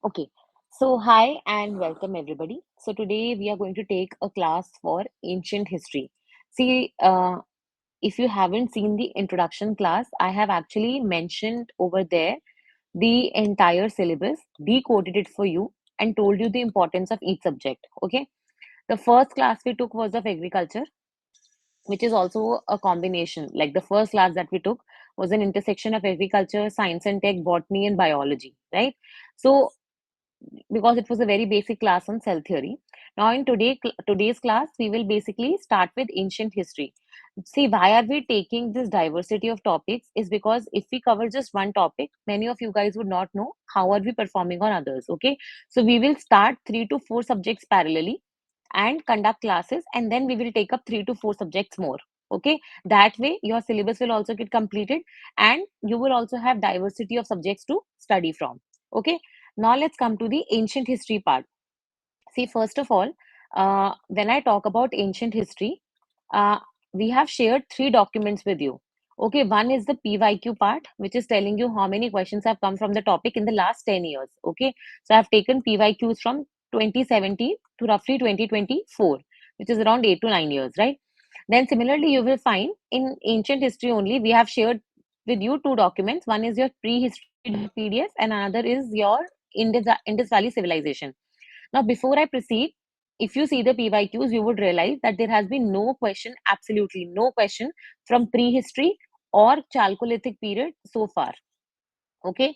Okay, so hi and welcome everybody. So today we are going to take a class for ancient history. See, if you haven't seen the introduction class, I have actually mentioned over there the entire syllabus, decoded it for you, and told you the importance of each subject. Okay, the first class we took was of agriculture, which is also a combination. Like the first class that we took was an intersection of agriculture, science and tech, botany, and biology, right? So because it was a very basic class on cell theory. Now, in today's class, we will basically start with ancient history. See, why are we taking this diversity of topics? Is because if we cover just one topic, many of you guys would not know how are we performing on others. Okay, so we will start 3 to 4 subjects parallelly and conduct classes, and then we will take up 3 to 4 subjects more. Okay, that way your syllabus will also get completed, and you will also have diversity of subjects to study from. Okay, now let's come to the ancient history part. See, first of all, when I talk about ancient history, uh, we have shared 3 documents with you. Okay, one is the PYQ part, which is telling you how many questions have come from the topic in the last 10 years. Okay, so I've taken PYQs from 2017 to roughly 2024, which is around 8 to 9 years, right? Then, similarly, you will find in ancient history only, we have shared with you 2 documents. One is your prehistory PDF, and another is your Indus Valley Civilization. Now, before I proceed, if you see the PYQs, you would realize that there has been no question, absolutely no question from prehistory or Chalcolithic period so far. Okay,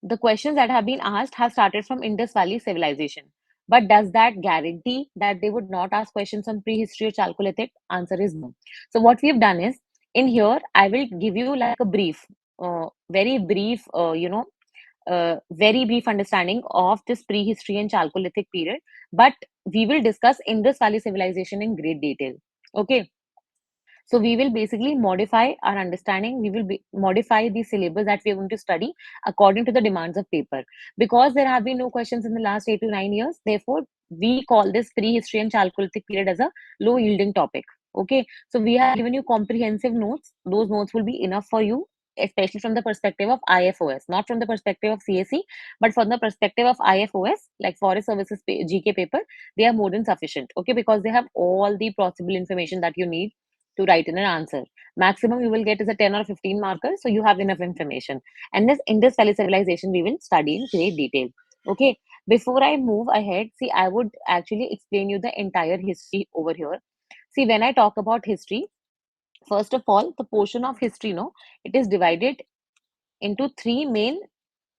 the questions that have been asked have started from Indus Valley civilization. But does that guarantee that they would not ask questions on prehistory or Chalcolithic? Answer is no. So what we've done is, in here I will give you like a brief, very brief, very brief understanding of this prehistory and Chalcolithic period, but we will discuss Indus Valley civilization in great detail. Okay, so we will basically modify our understanding. We will modify the syllabus that we are going to study according to the demands of paper. Because there have been no questions in the last 8 to 9 years, therefore we call this prehistory and Chalcolithic period as a low yielding topic. Okay, so we have given you comprehensive notes. Those notes will be enough for you, especially from the perspective of IFoS, not from the perspective of CSE, but from the perspective of IFoS, like Forest Services GK paper. They are more than sufficient. Okay, because they have all the possible information that you need to write in an answer. Maximum you will get is a 10 or 15 markers, so you have enough information. And this Indus Valley civilization we will study in great detail. Okay, before I move ahead, see, I would actually explain you the entire history over here. See, when I talk about history, first of all, the portion of history, no, it is divided into 3 main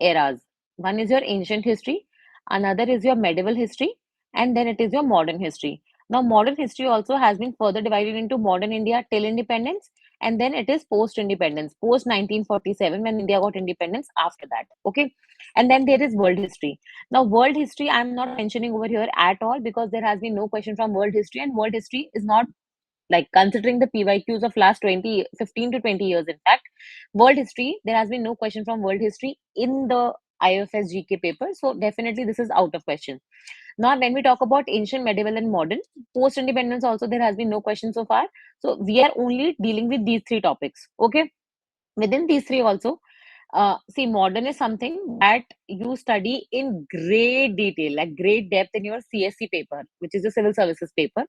eras. One is your ancient history, another is your medieval history, and then it is your modern history. Now, modern history also has been further divided into modern India till independence, and then it is post independence, post 1947, when India got independence after that. Okay, and then there is world history. Now, world history I'm not mentioning over here at all because there has been no question from world history, and world history is not, like, considering the PYQs of last 20, 15 to 20 years, in fact, world history, there has been no question from world history in the IFoS GK paper. So definitely this is out of question. Now, when we talk about ancient, medieval, and modern, post independence, also there has been no question so far. So we are only dealing with these 3 topics. Okay. Within these three also, see, modern is something that you study in great detail, like great depth in your CSC paper, which is the civil services paper.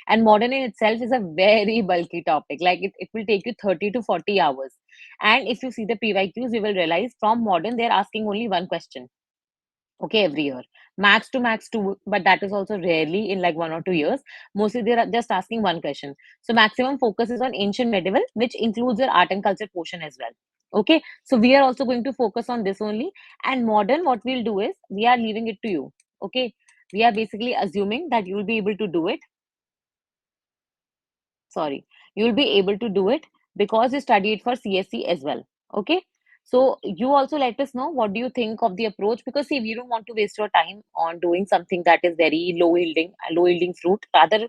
And modern in itself is a very bulky topic. Like it will take you 30 to 40 hours. And if you see the PYQs, you will realize from modern, they're asking only one question. Okay, every year. Max to max two, but that is also rarely in like 1 or 2 years. Mostly they're just asking one question. So maximum focus is on ancient medieval, which includes your art and culture portion as well. Okay, so we are also going to focus on this only. And modern, what we'll do is we are leaving it to you. Okay, we are basically assuming that you'll be able to do it. Sorry, you'll be able to do it because you studied for CSC as well. Okay, so you also let us know what do you think of the approach, because see, we don't want to waste your time on doing something that is very low yielding fruit. Rather,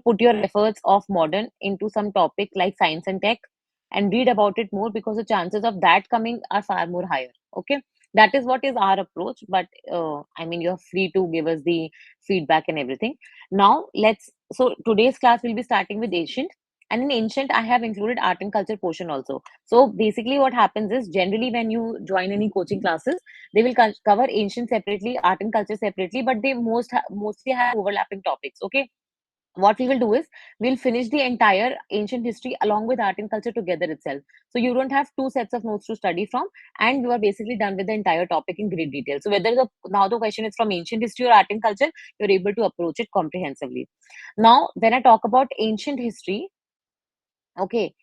put your efforts of modern into some topic like science and tech and read about it more, because the chances of that coming are far more higher. Okay, that is what is our approach. But I mean, you're free to give us the feedback and everything. Now let's, so today's class will be starting with ancient. And in ancient, I have included art and culture portion also. So basically, what happens is generally when you join any coaching classes, they will cover ancient separately, art and culture separately, but they mostly have overlapping topics. Okay, what we will do is we'll finish the entire ancient history along with art and culture together itself, so you don't have two sets of notes to study from, and you are basically done with the entire topic in great detail. So whether the question is from ancient history or art and culture, you're able to approach it comprehensively. Now when I talk about ancient history, okay,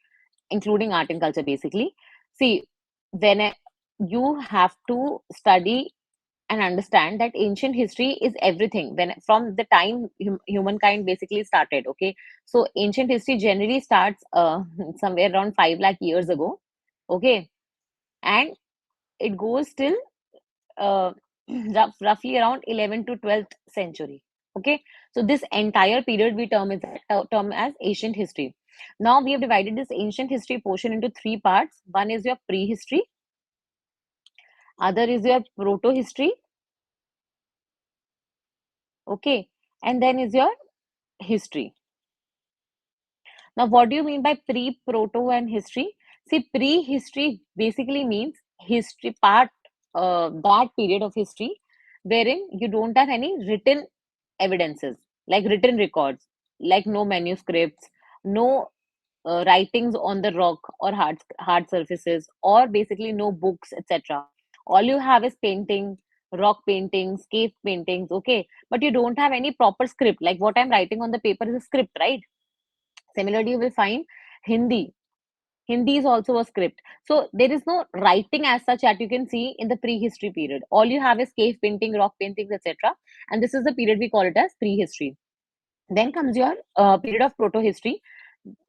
including art and culture basically, see, when you have to study and understand that ancient history is everything when from the time humankind basically started. Okay, so ancient history generally starts somewhere around 5 lakh years ago. Okay, and it goes till uh, roughly around 11th to 12th century. Okay, so this entire period we term as ancient history. Now we have divided this ancient history portion into three parts. One is your prehistory, other is your proto history, okay, and then is your history. Now, what do you mean by pre, proto, and history? See, pre-history basically means history part, that period of history wherein you don't have any written evidences, like written records, like no manuscripts, no writings on the rock or hard surfaces, or basically no books, etc. All you have is painting, rock paintings, cave paintings, okay, but you don't have any proper script. Like what I'm writing on the paper is a script, right? Similarly, you will find Hindi. Hindi is also a script. So there is no writing as such that you can see in the prehistory period. All you have is cave painting, rock paintings, etc. And this is the period we call it as prehistory. Then comes your period of proto-history,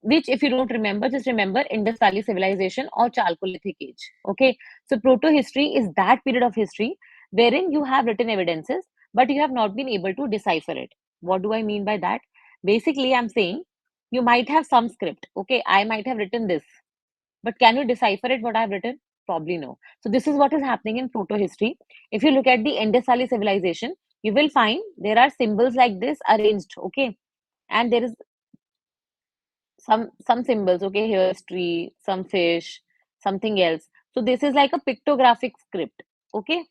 which, if you don't remember, just remember Indus Valley Civilization or Chalcolithic Age. Okay, so proto-history is that period of history wherein you have written evidences, but you have not been able to decipher it. What do I mean by that? Basically, I'm saying you might have some script. Okay, I might have written this, but can you decipher it? What I've written? Probably no. So this is what is happening in proto-history. If you look at the Indus Valley Civilization, you will find there are symbols like this arranged. Okay, and there is some symbols. Okay, here is tree, some fish, something else. So this is like a pictographic script. Okay,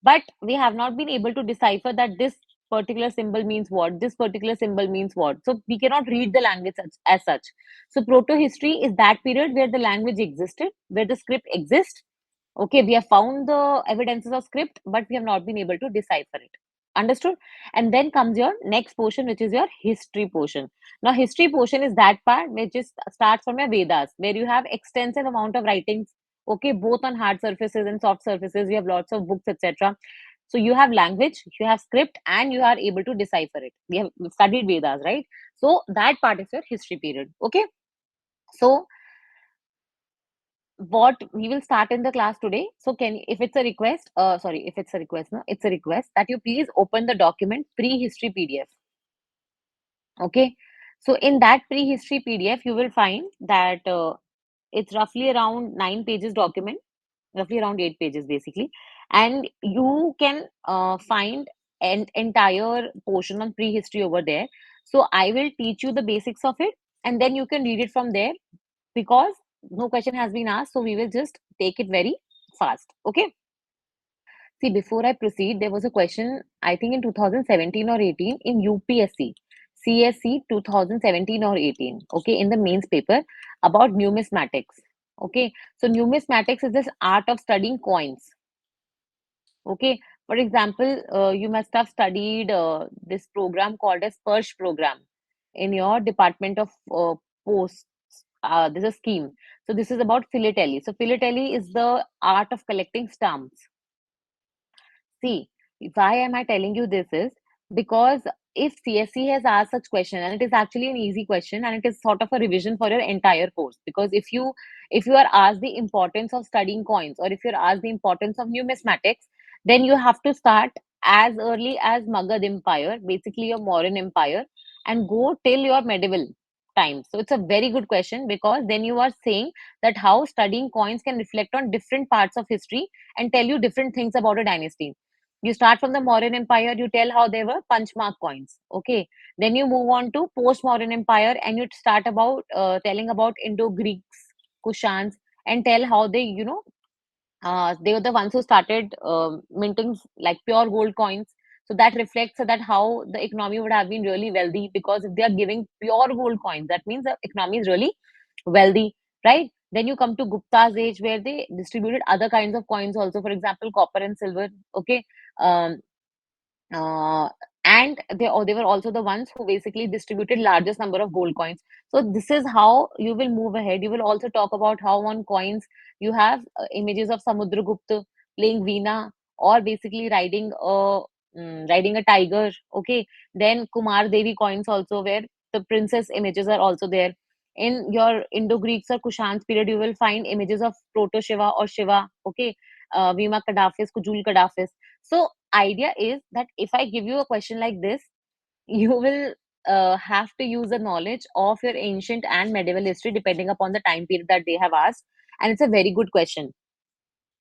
but we have not been able to decipher that this particular symbol means what, this particular symbol means what, so we cannot read the language as such. So proto history is that period where the language existed, where the script exists. Okay, we have found the evidences of script, but we have not been able to decipher it. Understood? And then comes your next portion, which is your history portion. Now, history portion is that part which is starts from your Vedas, where you have extensive amount of writings. Okay, both on hard surfaces and soft surfaces. You have lots of books, etc. So you have language, you have script, and you are able to decipher it. We have studied Vedas, right? So that part is your history period. Okay. So what we will start in the class today. So can, if it's a request, sorry, if it's a request, no, it's a request that you please open the document prehistory PDF. Okay. So in that prehistory PDF, you will find that it's roughly around 9 pages document, roughly around 8 pages basically, and you can find an entire portion on prehistory over there. So I will teach you the basics of it, and then you can read it from there, because no question has been asked, so we will just take it very fast. Okay. See, before I proceed, there was a question, I think in 2017 or 18 in UPSC, CSC 2017 or 18, okay, in the mains paper about numismatics. Okay, so numismatics is this art of studying coins. Okay, for example, you must have studied this program called as Persh program in your Department of Posts. There's a scheme. So this is about philately. So philately is the art of collecting stamps. See, why am I telling you this is because if CSC has asked such question, and it is actually an easy question, and it is sort of a revision for your entire course, because if you are asked the importance of studying coins, or if you're asked the importance of numismatics, then you have to start as early as Magad Empire, basically your Mauryan Empire, and go till your medieval times. So it's a very good question, because then you are saying that how studying coins can reflect on different parts of history and tell you different things about a dynasty. You start from the Mauryan Empire, you tell how they were punch mark coins. Okay. Then you move on to post Mauryan Empire and you start about telling about Indo Greeks, Kushans, and tell how they, they were the ones who started minting like pure gold coins. So that reflects that how the economy would have been really wealthy, because if they are giving pure gold coins, that means the economy is really wealthy, right? Then you come to Gupta's age where they distributed other kinds of coins also, for example, copper and silver. Okay. Um, uh, and they were also the ones who basically distributed largest number of gold coins. So this is how you will move ahead. You will also talk about how on coins you have images of Samudragupta playing veena, or basically riding a tiger. Okay. Then Kumar Devi coins also, where the princess images are also there. In your Indo-Greeks or Kushans period, you will find images of Proto Shiva or Shiva. Okay. Vima Kadafis, Kujul Kadafis. So idea is that if I give you a question like this, you will have to use the knowledge of your ancient and medieval history depending upon the time period that they have asked. And it's a very good question.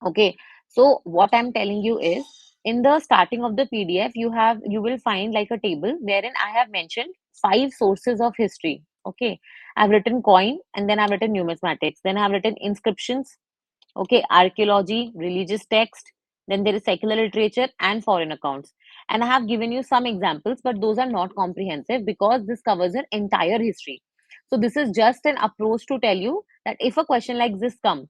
Okay. So what I'm telling you is, in the starting of the PDF, you will find like a table wherein I have mentioned five sources of history. Okay. I've written coin, and then I've written numismatics, then I've written inscriptions, okay, archaeology, religious text, then there is secular literature and foreign accounts. And I have given you some examples, but those are not comprehensive because this covers an entire history. So this is just an approach to tell you that if a question like this comes,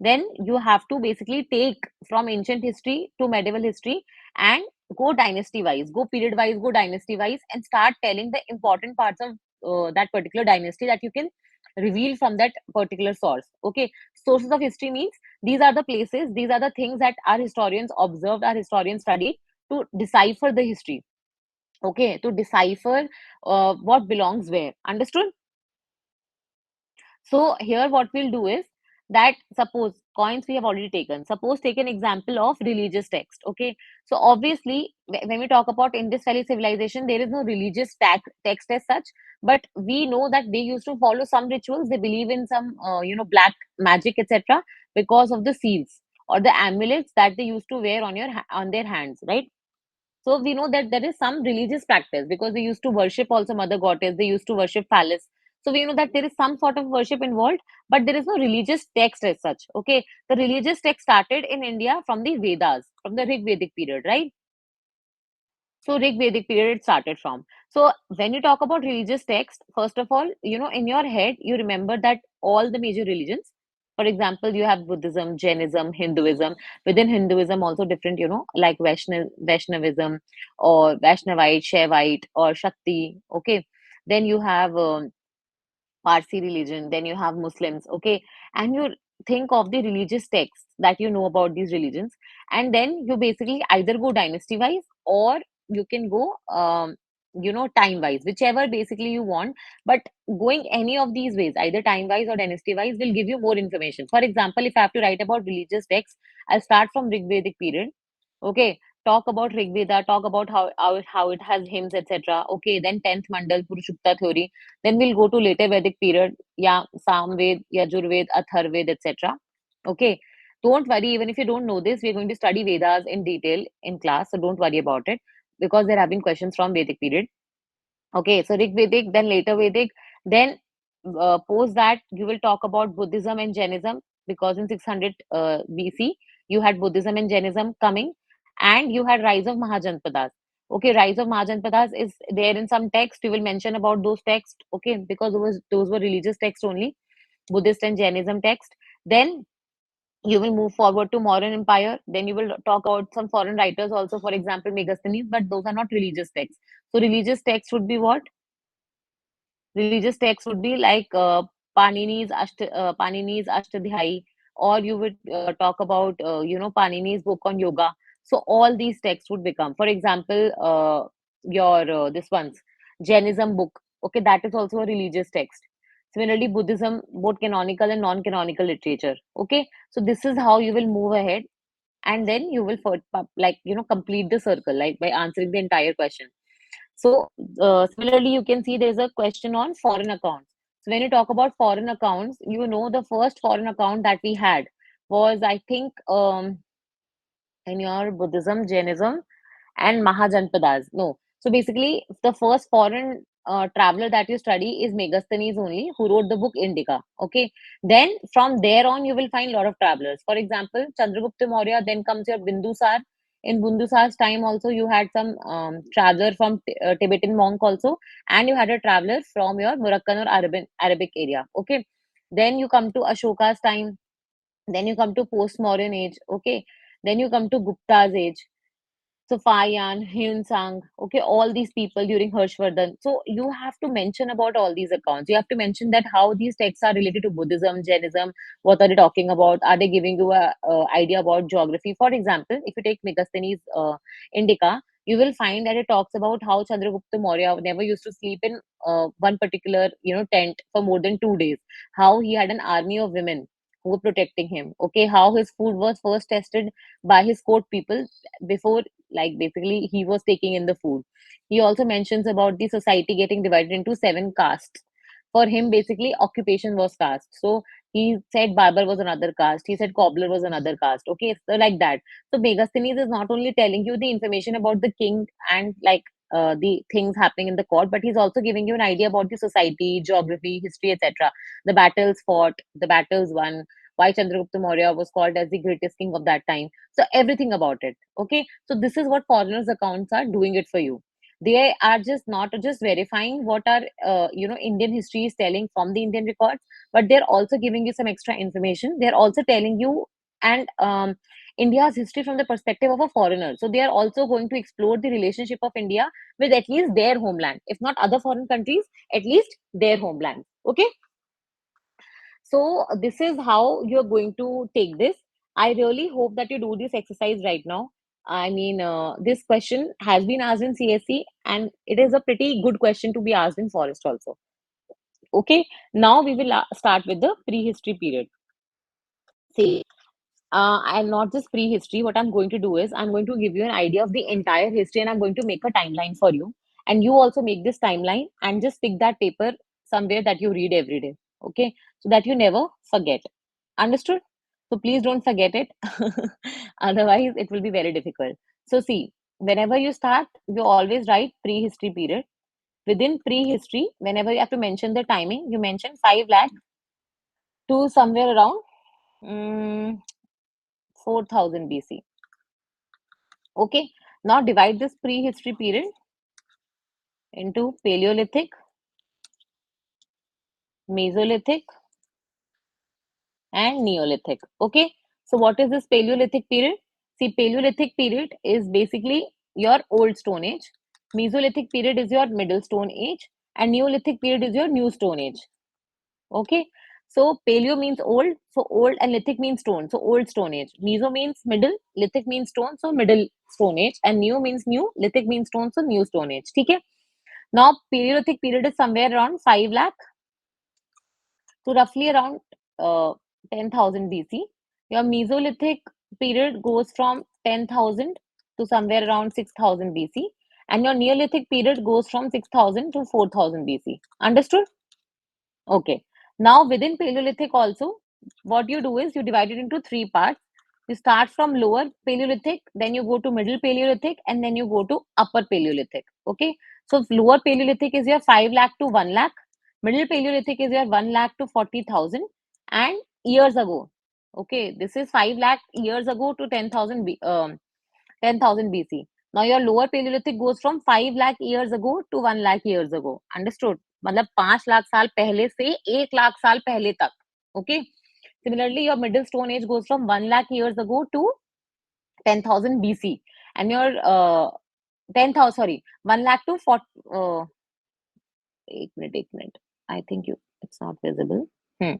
then you have to basically take from ancient history to medieval history and go dynasty wise, go period wise, go dynasty wise, and start telling the important parts of that particular dynasty that you can reveal from that particular source. Okay. Sources of history means these are the places, these are the things that our historians observed, our historians studied to decipher the history. Okay. To decipher what belongs where. Understood? So here what we'll do is that, suppose coins we have already taken. Suppose take an example of religious text. Okay. So obviously when we talk about Indus Valley civilization, there is no religious text as such, but we know that they used to follow some rituals. They believe in some black magic, etc., because of the seals or the amulets that they used to wear on on their hands, right? So we know that there is some religious practice because they used to worship also Mother Goddess, they used to worship Phallus. So we know that there is some sort of worship involved, but there is no religious text as such. Okay. The religious text started in India from the Vedas, from the Rig Vedic period, right? So Rig Vedic period it started from. So when you talk about religious text, first of all, in your head, you remember that all the major religions, for example, you have Buddhism, Jainism, Hinduism. Within Hinduism, also different, like Vaishnavism or Vaishnavite, Shaivite or Shakti. Okay. Then you have Parsi religion, then you have Muslims, okay, and you think of the religious texts that you know about these religions, and then you basically either go dynasty wise or you can go, time wise, whichever basically you want. But going any of these ways, either time wise or dynasty wise, will give you more information. For example, if I have to write about religious texts, I'll start from Rig Vedic period. Okay, talk about Rig Veda, talk about how it has hymns, etc. Okay, then 10th Mandal, Purushukta theory. Then we'll go to later Vedic period, yeah, Samved, Yajurved, Atharved, etc. Okay, don't worry, even if you don't know this, we're going to study Vedas in detail in class, so don't worry about it because there have been questions from Vedic period. Okay, so Rig Vedic, then later Vedic, then post that you will talk about Buddhism and Jainism, because in 600 BC you had Buddhism and Jainism coming, and you had rise of Mahajanpadas. Okay, rise of Mahajanpadas is there in some text. You will mention about those texts. Okay, because those were religious texts only, Buddhist and Jainism text. Then you will move forward to Mauryan Empire. Then you will talk about some foreign writers also, for example, Megasthenes, but those are not religious texts. So religious text would be what? Religious texts would be like Panini's Ashtadhyayi, or you would talk about Panini's book on yoga. So all these texts would become, for example, your this one's Jainism book. Okay, that is also a religious text. Similarly, Buddhism, both canonical and non-canonical literature. Okay, so this is how you will move ahead, and then you will complete the circle, like by answering the entire question. So, similarly, you can see there's a question on foreign accounts. So, when you talk about foreign accounts, the first foreign account that we had was, I think, in your Buddhism, Jainism, and Mahajanpadas. No. So basically, the first foreign traveler that you study is Megasthenes only, who wrote the book Indica. Okay. Then from there on, you will find a lot of travelers. For example, Chandragupta Maurya, then comes your Bindusar. In Bindusar's time, also, you had some traveler from Tibetan monk also, and you had a traveler from your Moroccan or Arabic area. Okay. Then you come to Ashoka's time, then you come to post-modern age, okay, then you come to Gupta's age, so Fayan, Hyun Sang, okay, all these people during Harshvardhan. So you have to mention about all these accounts. You have to mention that how these texts are related to Buddhism, Jainism. What are they talking about? Are they giving you a idea about geography? For example, if you take Megasthenes Indica, you will find that it talks about how Chandragupta Maurya never used to sleep in one particular tent for more than 2 days. How he had an army of women who were protecting him. Okay, how his food was first tested by his court people before, like, basically he was taking in the food. He also mentions about the society getting divided into seven castes. For him, basically occupation was caste. So he said barber was another caste, he said cobbler was another caste. Okay, so like that. So Megasthenes is not only telling you the information about the king and like the things happening in the court, but he's also giving you an idea about the society, geography, history, etc., the battles fought, the battles won, why Chandragupta Maurya was called as the greatest king of that time. So everything about it. Okay. So this is what foreigners' accounts are doing it for you. They are just not just verifying what our Indian history is telling from the Indian records, but they're also giving you some extra information. They're also telling you and India's history from the perspective of a foreigner. So they are also going to explore the relationship of India with at least their homeland, if not other foreign countries, at least their homeland. Okay. So this is how you're going to take this. I really hope that you do this exercise right now. I mean, this question has been asked in CSC, and it is a pretty good question to be asked in forest also. Okay, now we will start with the prehistory period. See, I'm not just prehistory. What I'm going to do is I'm going to give you an idea of the entire history, and I'm going to make a timeline for you. And you also make this timeline and just stick that paper somewhere that you read every day. Okay, so that you never forget. Understood? So please don't forget it. Otherwise, it will be very difficult. So see, whenever you start, you always write prehistory period. Within prehistory, whenever you have to mention the timing, you mention 5 lakh to somewhere around 4000 BC. Okay. Now divide this prehistory period into Paleolithic, Mesolithic, and Neolithic. Okay. So what is this Paleolithic period? See, Paleolithic period is basically your old Stone Age. Mesolithic period is your middle Stone Age, and Neolithic period is your new Stone Age. Okay. So paleo means old, so old, and lithic means stone, so old Stone Age. Meso means middle, lithic means stone, so middle Stone Age, and new means new, lithic means stone, so new Stone Age. Okay. Now Paleolithic period is somewhere around 5 lakh to roughly around uh, 10,000 BC. Your Mesolithic period goes from 10,000 to somewhere around 6,000 BC, and your Neolithic period goes from 6,000 to 4,000 BC. Understood? Okay. Now within Paleolithic also, what you do is you divide it into three parts. You start from lower Paleolithic, then you go to middle Paleolithic, and then you go to upper Paleolithic. Okay. So lower Paleolithic is your 5 lakh to 1 lakh. Middle Paleolithic is your 1 lakh to 40,000. And years ago. Okay. This is 5 lakh years ago to 10,000 BC. Now your lower Paleolithic goes from 5 lakh years ago to 1 lakh years ago. Understood? मतलब 5 लाख साल पहले से 1 लाख साल पहले तक. Okay. Similarly, your middle Stone Age goes from 1 lakh years ago to 10,000 BC. And your 10,000, sorry, 1 lakh to 40. 8 minute. I think it's not visible. Hmm.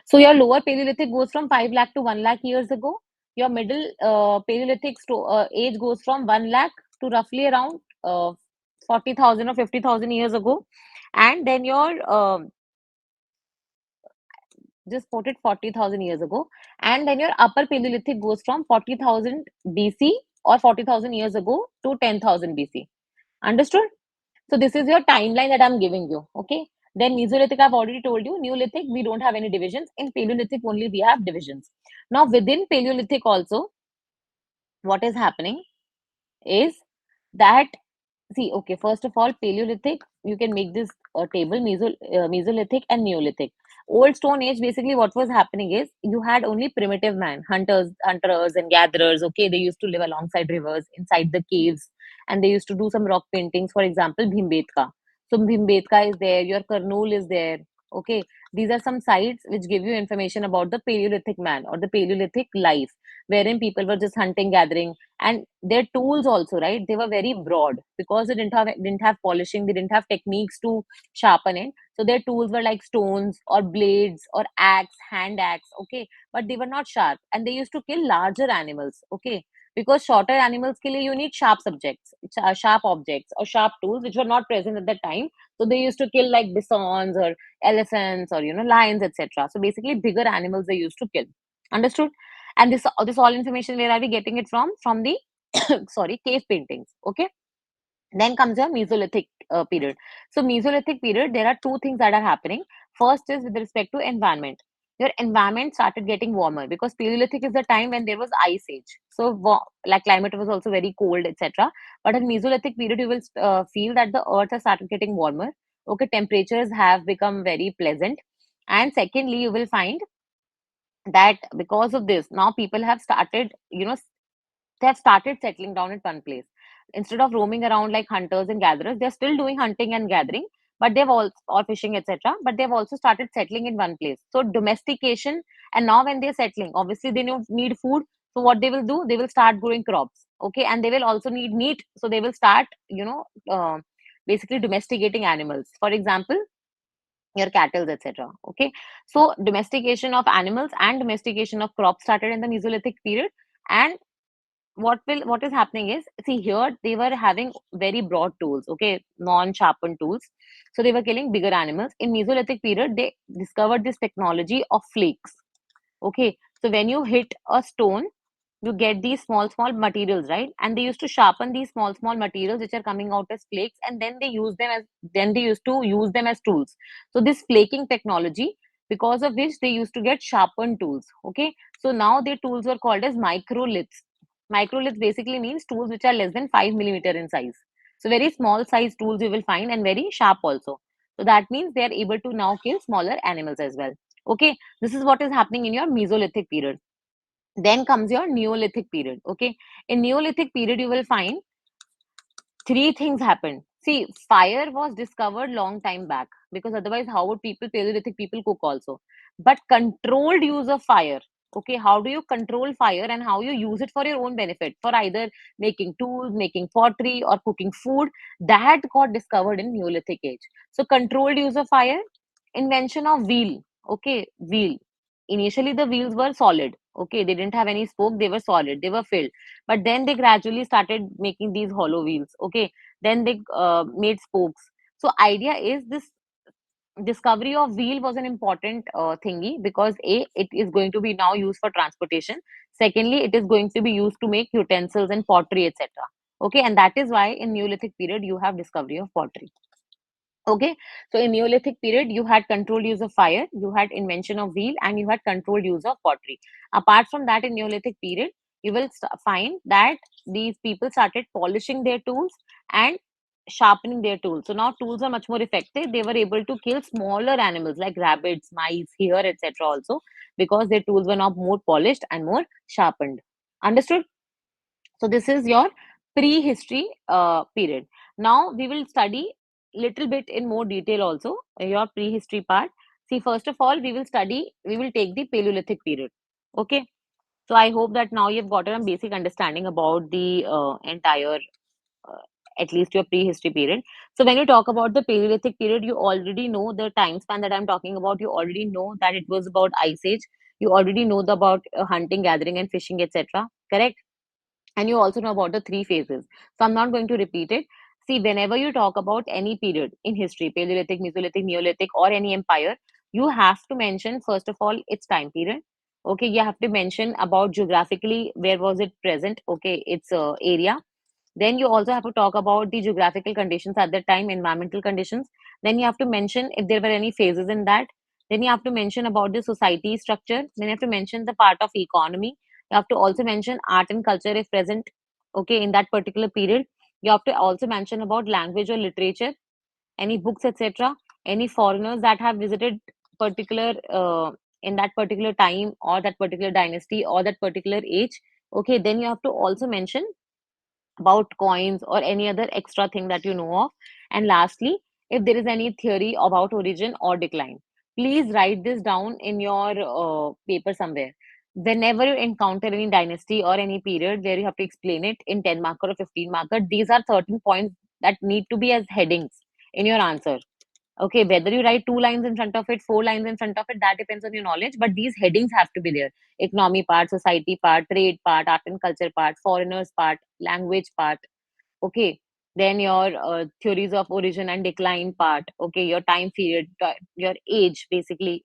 So your lower Paleolithic goes from 5 lakh to 1 lakh years ago. Your middle Paleolithic age goes from 1 lakh to roughly around 40,000 or 50,000 years ago. And then your just put it 40,000 years ago. And then your upper Paleolithic goes from 40,000 BC or 40,000 years ago to 10,000 BC. Understood? So this is your timeline that I'm giving you. Okay. Then Mesolithic, I've already told you. Neolithic, we don't have any divisions. In Paleolithic only we have divisions. Now within Paleolithic also, what is happening is that, see, okay, first of all, Paleolithic, you can make this table, Mesolithic and Neolithic. Old Stone Age, basically, what was happening is you had only primitive man, hunters and gatherers. Okay, they used to live alongside rivers, inside the caves, and they used to do some rock paintings. For example, Bhimbetka. So Bhimbetka is there. Your Karnool is there. Okay, these are some sites which give you information about the Paleolithic man or the Paleolithic life, wherein people were just hunting, gathering, and their tools also, right, they were very broad because they didn't have polishing, they didn't have techniques to sharpen it. So their tools were like stones or blades or axe, hand axe. Okay, but they were not sharp, and they used to kill larger animals. Okay, because shorter animals kill, you need sharp subjects, sharp objects or sharp tools, which were not present at that time. So they used to kill like bisons or elephants or lions, etc. So basically bigger animals they used to kill. Understood? And this all information, where are we getting it from? From the sorry, cave paintings. Okay, then comes your Mesolithic period. So Mesolithic period, there are two things that are happening. First is with respect to environment. Your environment started getting warmer because Paleolithic is the time when there was ice age. So like climate was also very cold, etc. But in Mesolithic period, you will feel that the earth has started getting warmer. Okay, temperatures have become very pleasant. And secondly, you will find that because of this, now people have started, they have started settling down at one place. Instead of roaming around like hunters and gatherers, they're still doing hunting and gathering, but they've also, or fishing, etc. But they've also started settling in one place. So domestication, and now when they're settling, obviously they need food. So what they will do, they will start growing crops. Okay, and they will also need meat. So they will start, basically domesticating animals. For example, your cattle, etc. Okay, so domestication of animals and domestication of crops started in the Mesolithic period. And what is happening is, see, here they were having very broad tools, okay, non sharpened tools. So they were killing bigger animals. In Mesolithic period, they discovered this technology of flakes. Okay, so when you hit a stone, you get these small materials, right? And they used to sharpen these small materials which are coming out as flakes, and then they used to use them as tools. So this flaking technology, because of which they used to get sharpened tools. Okay, so now their tools were called as microliths. Microliths basically means tools which are less than 5 millimeter in size. So very small size tools you will find, and very sharp also. So that means they are able to now kill smaller animals as well. Okay, this is what is happening in your Mesolithic period. Then comes your Neolithic period. Okay, in Neolithic period, you will find three things happened. See, fire was discovered long time back, because otherwise, how would Paleolithic people cook also? But controlled use of fire. Okay, how do you control fire and how you use it for your own benefit, for either making tools, making pottery, or cooking food? That got discovered in Neolithic age. So, controlled use of fire, invention of wheel. Okay, wheel. Initially, the wheels were solid. Okay, they didn't have any spoke, they were solid, they were filled. But then they gradually started making these hollow wheels. Okay, then they made spokes. So idea is, this discovery of wheel was an important thingy, because a, it is going to be now used for transportation. Secondly, it is going to be used to make utensils and pottery, etc. Okay, and that is why in Neolithic period you have discovery of pottery. Okay, so in Neolithic period, you had controlled use of fire, you had invention of wheel, and you had controlled use of pottery. Apart from that, in Neolithic period, you will find that these people started polishing their tools and sharpening their tools. So now tools are much more effective. They were able to kill smaller animals like rabbits, mice, hare, etc. also, because their tools were now more polished and more sharpened. Understood? So this is your prehistory period. Now we will study little bit in more detail also your prehistory part. See, first of all, we will take the Paleolithic period. Okay. So I hope that now you've gotten a basic understanding about the entire, uh, at least your prehistory period. So when you talk about the Paleolithic period, you already know the time span that I'm talking about. You already know that it was about ice age. You already know about hunting, gathering, and fishing, etc. Correct? And you also know about the three phases. So I'm not going to repeat it. See, whenever you talk about any period in history, Paleolithic, Mesolithic, Neolithic, or any empire, you have to mention, first of all, its time period. Okay, you have to mention about geographically where was it present. Okay, its area. Then you also have to talk about the geographical conditions at that time, environmental conditions. Then you have to mention if there were any phases in that. Then you have to mention about the society structure. Then you have to mention the part of economy. You have to also mention art and culture if present, okay, in that particular period. You have to also mention about language or literature, any books, etc., any foreigners that have visited particular in that particular time or that particular dynasty or that particular age. Okay, then you have to also mention about coins or any other extra thing that you know of. And lastly, if there is any theory about origin or decline, please write this down in your paper somewhere. Whenever you encounter any dynasty or any period where you have to explain it in 10 marker or 15 marker, these are 13 points that need to be as headings in your answer. Okay, whether you write two lines in front of it, four lines in front of it, that depends on your knowledge. But these headings have to be there: economy part, society part, trade part, art and culture part, foreigners part, language part. Okay, then your theories of origin and decline part. Okay, your time period, your age, basically,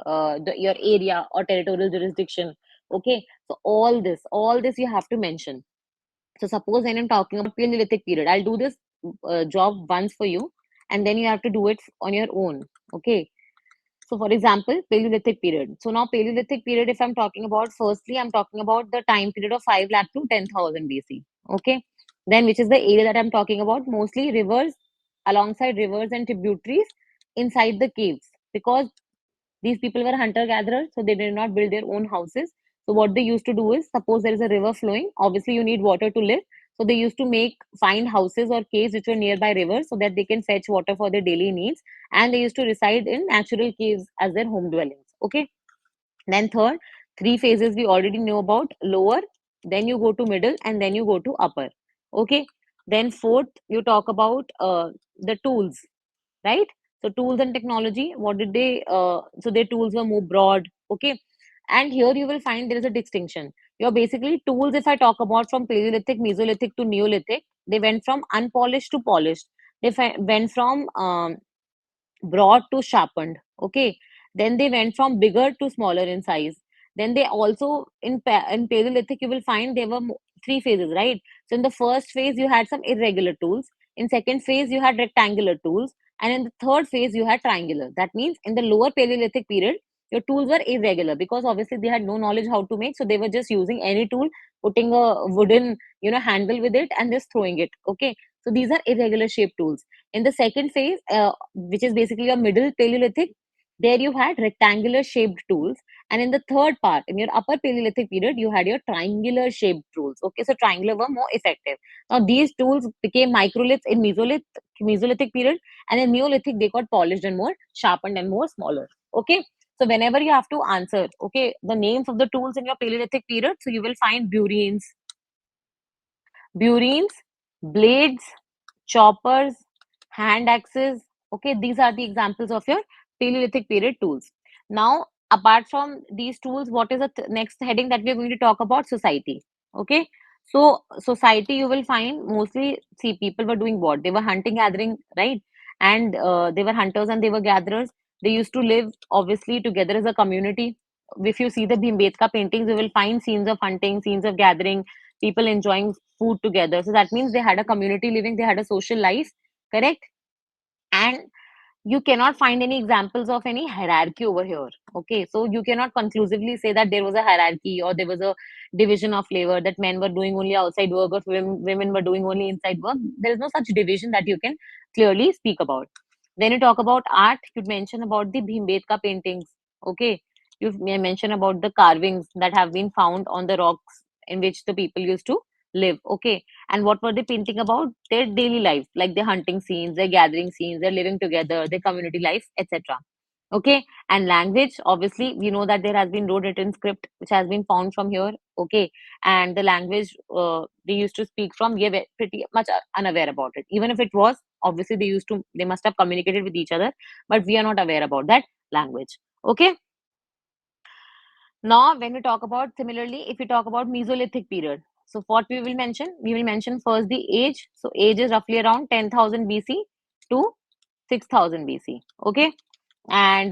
your area or territorial jurisdiction. Okay, so all this you have to mention. So suppose when I'm talking about Paleolithic period, I'll do this job once for you, and then you have to do it on your own. Okay. So for example, Paleolithic period. So now Paleolithic period, if I'm talking about, firstly, I'm talking about the time period of 5 lakh to 10,000 BC. Okay. Then which is the area that I'm talking about? Mostly rivers, alongside rivers and tributaries inside the caves, because these people were hunter gatherers, so they did not build their own houses. So what they used to do is, suppose there is a river flowing, obviously you need water to live. So they used to find houses or caves which were nearby rivers so that they can fetch water for their daily needs. And they used to reside in natural caves as their home dwellings. Okay. Then third, three phases we already know about: lower, then you go to middle, and then you go to upper. Okay. Then fourth, you talk about the tools, right? So tools and technology, what did they so their tools were more broad. Okay. And here you will find there is a distinction. Your basically tools, if I talk about from Paleolithic, Mesolithic to Neolithic, they went from unpolished to polished. They went from broad to sharpened. Okay. Then they went from bigger to smaller in size. Then they also in Paleolithic you will find there were three phases, right? So in the first phase you had some irregular tools. In second phase you had rectangular tools, and in the third phase you had triangular. That means in the lower Paleolithic period your tools were irregular because obviously they had no knowledge how to make, so they were just using any tool, putting a wooden handle with it and just throwing it. Okay. So these are irregular shaped tools. In the second phase, which is basically a middle Paleolithic, there you had rectangular shaped tools. And in the third part, in your upper Paleolithic period, you had your triangular shaped tools. Okay, so triangular were more effective. Now these tools became microliths in Mesolithic period, and in Neolithic they got polished and more sharpened and more smaller. Okay. So whenever you have to answer, okay, the names of the tools in your Paleolithic period, so you will find burines, blades, choppers, hand axes. Okay, these are the examples of your Paleolithic period tools. Now, apart from these tools, what is the next heading that we are going to talk about? Society. Okay, so society you will find mostly, see, people were doing what? They were hunting, gathering, right? And they were hunters and they were gatherers. They used to live obviously together as a community. If you see the Bhimbetka paintings, you will find scenes of hunting, scenes of gathering, people enjoying food together. So that means they had a community living, they had a social life, correct? And you cannot find any examples of any hierarchy over here. Okay, so you cannot conclusively say that there was a hierarchy or there was a division of labor, that men were doing only outside work or women were doing only inside work. There is no such division that you can clearly speak about. Then you talk about art, you mention about the Bhimbetka paintings. Okay, you mention about the carvings that have been found on the rocks in which the people used to live. Okay, and what were they painting about? Their daily life, like their hunting scenes, their gathering scenes, their living together, their community life, etc. Okay. And language, obviously we know that there has been road written script which has been found from here. Okay. And the language they used to speak from, we are pretty much unaware about it. Even if it was, obviously they must have communicated with each other, but we are not aware about that language. Okay. Now, when we talk about, similarly, if we talk about Mesolithic period, so what we will mention? We will mention first the age. So age is roughly around 10,000 BC to 6,000 BC. Okay. And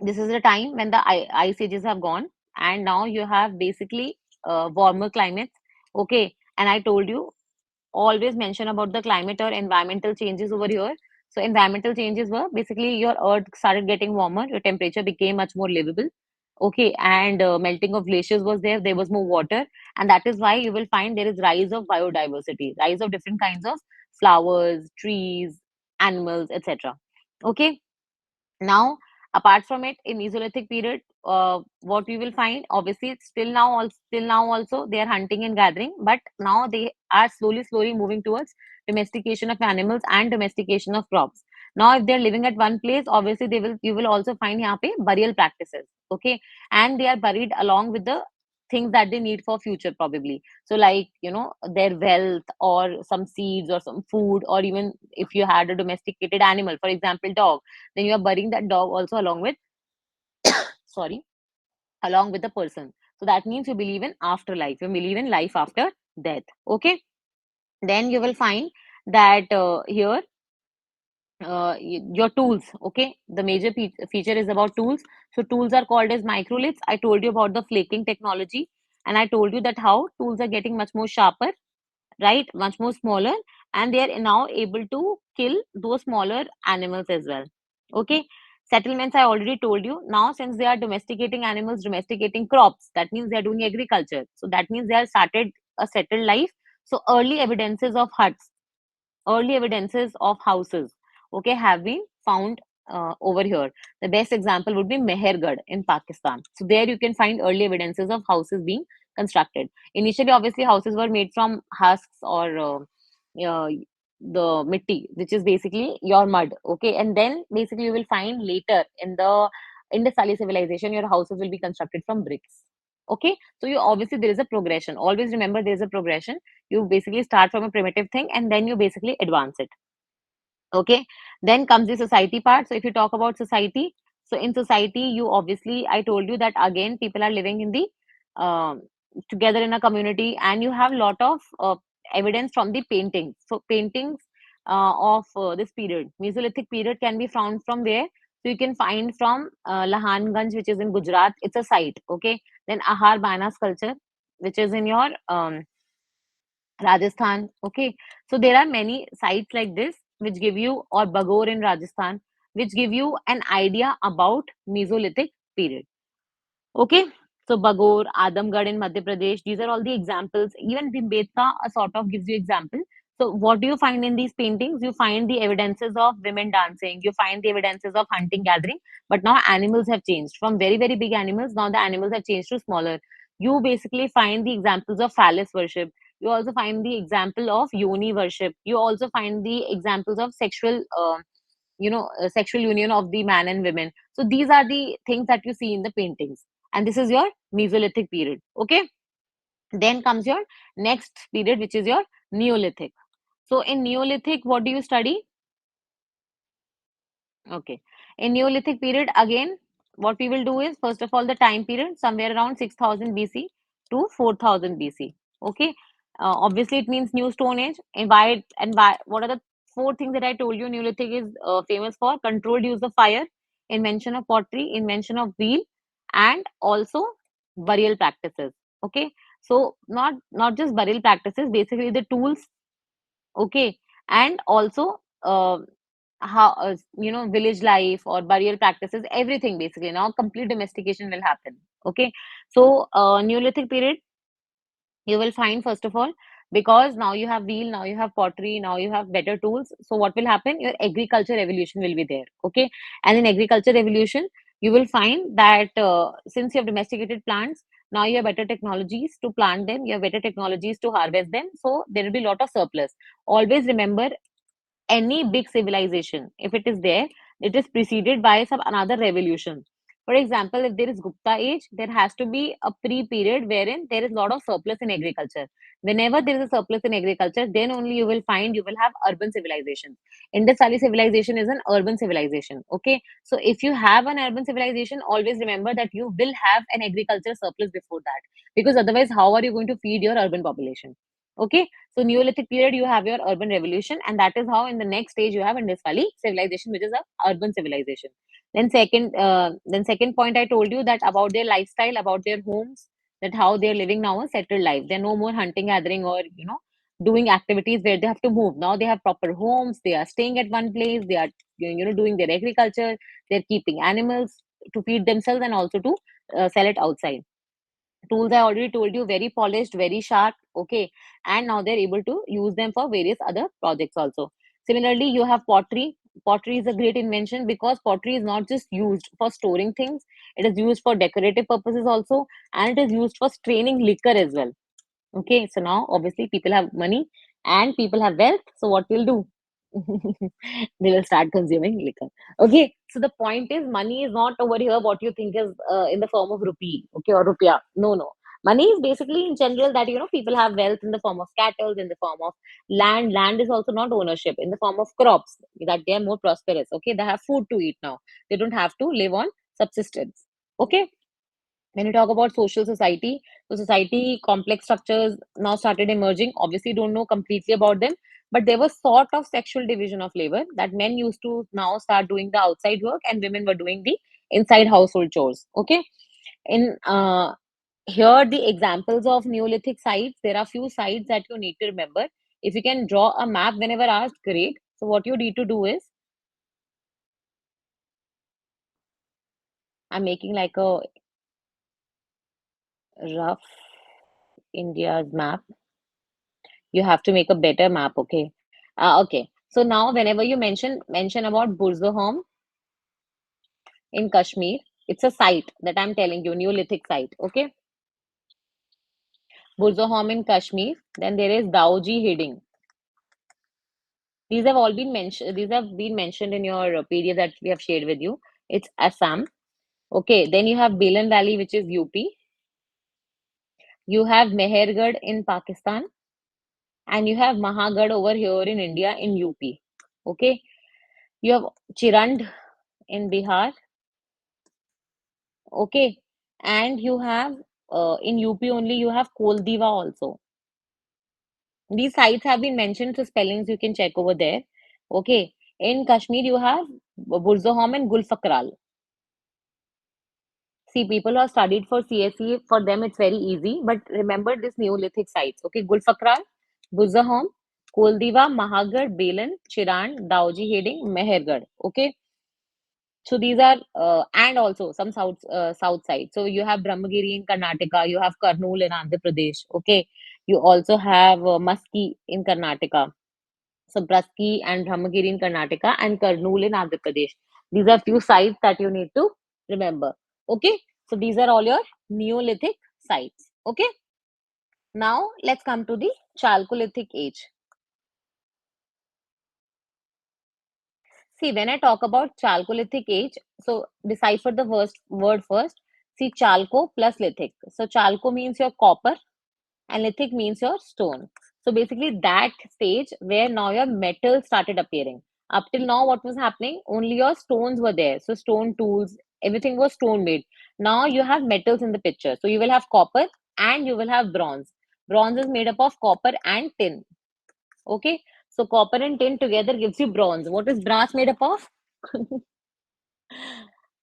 this is the time when the ice ages have gone. And now you have basically warmer climates. Okay. And I told you, always mention about the climate or environmental changes over here. So environmental changes were basically your earth started getting warmer, your temperature became much more livable. Okay, and melting of glaciers was there. There was more water, and that is why you will find there is rise of biodiversity, rise of different kinds of flowers, trees, animals, etc. Okay. Now, apart from it, in Mesolithic period, what we will find, obviously, it's still now also they are hunting and gathering, but now they are slowly moving towards domestication of animals and domestication of crops. Now, if they're living at one place, obviously you will also find यहाँ पे burial practices, okay, and they are buried along with the things that they need for future probably. So, like their wealth or some seeds or some food, or even if you had a domesticated animal, for example, dog, then you are burying that dog also along with, sorry, along with the person. So that means you believe in afterlife, you believe in life after death. Okay. Then you will find that here your tools. Okay, the major feature is about tools. So tools are called as microliths. I told you about the flaking technology, and I told you that how tools are getting much more sharper, right, much more smaller, and they are now able to kill those smaller animals as well. Okay. Settlements, I already told you. Now, since they are domesticating animals, domesticating crops, that means they are doing agriculture, so that means they are started a settled life. So early evidences of huts, early evidences of houses, okay, have been found over here. The best example would be Mehergarh in Pakistan. So there you can find early evidences of houses being constructed. Initially, obviously, houses were made from husks or uh, the mitti, which is basically your mud. Okay, and then basically you will find later in the Indus Valley civilization, your houses will be constructed from bricks. Okay, so you obviously there is a progression. Always remember there is a progression. You basically start from a primitive thing and then you basically advance it. Okay. Then comes the society part. So if you talk about society, so in society, you obviously, I told you that again people are living in the um, together in a community, and you have lot of evidence from the paintings. So paintings of this period, Mesolithic period, can be found from where? So you can find from Lahanganj, which is in Gujarat. It's a site. Okay. Then Ahar Bana sculpture, which is in your Rajasthan. Okay. So there are many sites like this which give you, or Bagor in Rajasthan, which give you an idea about Mesolithic period. Okay. So Bagor, Adamgarh in Madhya Pradesh, these are all the examples. Even Bhimbetka sort of gives you example. So what do you find in these paintings? You find the evidences of women dancing. You find the evidences of hunting, gathering. But now animals have changed from very, very big animals. Now the animals have changed to smaller. You basically find the examples of phallus worship. You also find the example of yoni worship. You also find the examples of sexual sexual union of the man and women. So these are the things that you see in the paintings, and this is your Mesolithic period. Okay. Then comes your next period, which is your Neolithic. So in Neolithic, what do you study? Okay. In Neolithic period, again, what we will do is, first of all, the time period somewhere around 6000 BC to 4000 BC. Okay. Obviously, it means New Stone Age. And why? What are the four things that I told you? Neolithic is famous for controlled use of fire, invention of pottery, invention of wheel, and also burial practices. Okay. So not just burial practices, basically the tools. Okay. And also how village life or burial practices, everything basically now complete domestication will happen. Okay. So Neolithic period, you will find, first of all, because now you have wheel, now you have pottery, now you have better tools, so what will happen? Your agriculture revolution will be there. Okay. And in agriculture revolution, you will find that since you have domesticated plants, now you have better technologies to plant them, you have better technologies to harvest them, so there will be a lot of surplus. Always remember, any big civilization, if it is there, it is preceded by some another revolution. For example, if there is Gupta age, there has to be a pre-period wherein there is a lot of surplus in agriculture. Whenever there is a surplus in agriculture, then only you will have urban civilization. Indus Valley civilization is an urban civilization. Okay, so if you have an urban civilization, always remember that you will have an agriculture surplus before that, because otherwise, how are you going to feed your urban population? Okay. So Neolithic period, you have your urban revolution, and that is how in the next stage you have Indus Valley civilization, which is a urban civilization. Then second point, I told you that about their lifestyle, about their homes, that how they're living now a settled life. They're no more hunting, gathering, or doing activities where they have to move. Now they have proper homes. They are staying at one place. They are doing their agriculture. They're keeping animals to feed themselves and also to sell it outside. Tools, I already told you, very polished, very sharp. Okay. And now they're able to use them for various other projects also. Similarly, you have pottery. Pottery is a great invention because pottery is not just used for storing things, it is used for decorative purposes also, and it is used for straining liquor as well. Okay, so now obviously people have money and people have wealth. So what we'll do? They will start consuming liquor. Okay, so the point is, money is not over here what you think is in the form of rupee, okay, or rupiah. No, no. Money is basically in general that people have wealth in the form of cattle, in the form of land. Land is also not ownership, in the form of crops, that they are more prosperous. Okay, they have food to eat now. They don't have to live on subsistence. Okay, when you talk about social society, so society complex structures now started emerging. Obviously, don't know completely about them, but there was sort of sexual division of labor that men used to now start doing the outside work and women were doing the inside household chores. Okay, in here the examples of Neolithic sites. There are few sites that you need to remember. If you can draw a map whenever asked, great. So what you need to do is, I'm making like a rough India's map. You have to make a better map. Okay. Okay, so now whenever you mention about Burzahom in Kashmir, it's a site that I'm telling you, Neolithic site. Okay, Burzahom in Kashmir. Then there is Dauji Hiding. These have been mentioned in your PDF that we have shared with you. It's Assam. Okay, then you have Belan Valley, which is UP. You have Mehergarh in Pakistan, and you have Mahagarh over here in India in UP. Okay, you have Chirand in Bihar. Okay, and you have in UP only you have Koldiva also. These sites have been mentioned, so spellings you can check over there. Okay, in Kashmir you have Burzahom and Gulfakral. See, people who have studied for CSE, for them it's very easy. But remember this Neolithic sites. Okay, Gulfakral, Burzahom, Koldiva, Mahagarh, Belan, Chiran, Dauji Heding, Mehergarh. Okay, so these are and also some south side. So you have Brahmagiri in Karnataka, you have Karnool in Andhra Pradesh. Okay, you also have Maski in Karnataka. So Braski and Brahmagiri in Karnataka and Karnool in Andhra Pradesh. These are few sites that you need to remember. Okay, so these are all your Neolithic sites. Okay, now let's come to the Chalcolithic age. See, when I talk about Chalcolithic age, so decipher the first word first. See, Chalco plus lithic. So Chalco means your copper and lithic means your stone. So basically that stage where now your metal started appearing. Up till now, what was happening? Only your stones were there. So stone tools, everything was stone made. Now you have metals in the picture. So you will have copper and you will have bronze. Bronze is made up of copper and tin. Okay. So copper and tin together gives you bronze. What is brass made up of?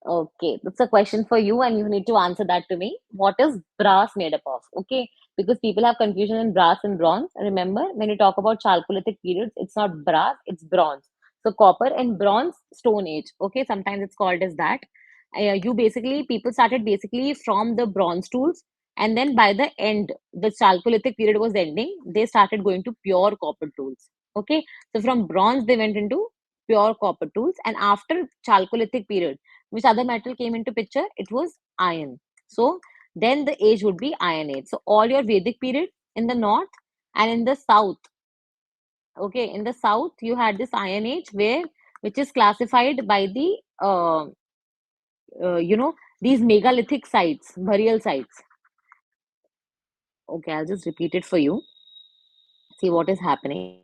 Okay, that's a question for you, and you need to answer that to me. What is brass made up of? Okay, because people have confusion in brass and bronze. Remember, when you talk about Chalcolithic periods, it's not brass, it's bronze. So, copper and bronze, Stone Age. Okay, sometimes it's called as that. You basically, people started basically from the bronze tools, and then by the end, the Chalcolithic period was ending, they started going to pure copper tools. Okay, so from bronze, they went into pure copper tools, and after Chalcolithic period, which other metal came into picture? It was iron. So then the age would be Iron Age. So all your Vedic period in the north and in the south. Okay, in the south you had this Iron Age where which is classified by the these megalithic sites, burial sites. Okay, I'll just repeat it for you. See what is happening.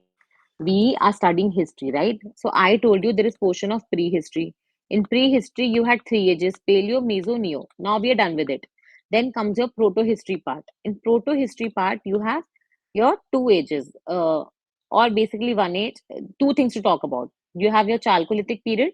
We are studying history, right? So I told you there is portion of prehistory. In prehistory, you had three ages: paleo, meso, neo. Now we are done with it. Then comes your proto-history part. In proto-history part, you have your two ages, or basically one age. Two things to talk about. You have your Chalcolithic period,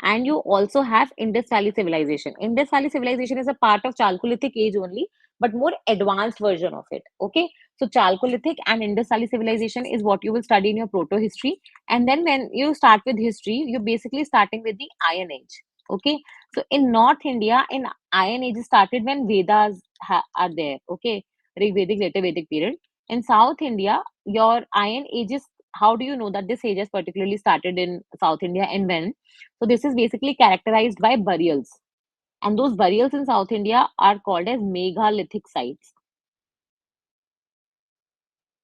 and you also have Indus Valley civilization. Indus Valley civilization is a part of Chalcolithic age only, but more advanced version of it. Okay, so Chalcolithic and Indus Valley civilization is what you will study in your proto history. And then when you start with history, you're basically starting with the Iron Age. Okay, so in North India, in Iron Age started when Vedas are there. Okay, Rig Vedic, later Vedic period. In South India, your Iron Age is, how do you know that this age has particularly started in South India and when? So this is basically characterized by burials, and those burials in South India are called as megalithic sites.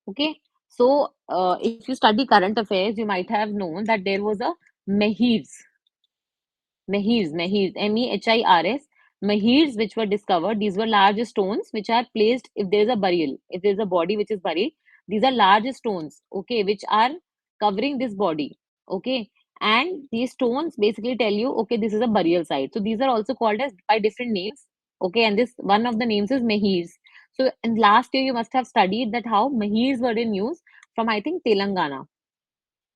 Okay, so if you study current affairs, you might have known that there was a Mehirs, Mehirs, Mahirs, which were discovered. These were large stones which are placed if there is a burial, if there is a body which is buried. These are large stones, okay, which are covering this body, okay. And these stones basically tell you, okay, this is a burial site. So these are also called as by different names, okay. And this one of the names is Mahirs. So in last year, you must have studied that how Mahirs were in use from, I think, Telangana.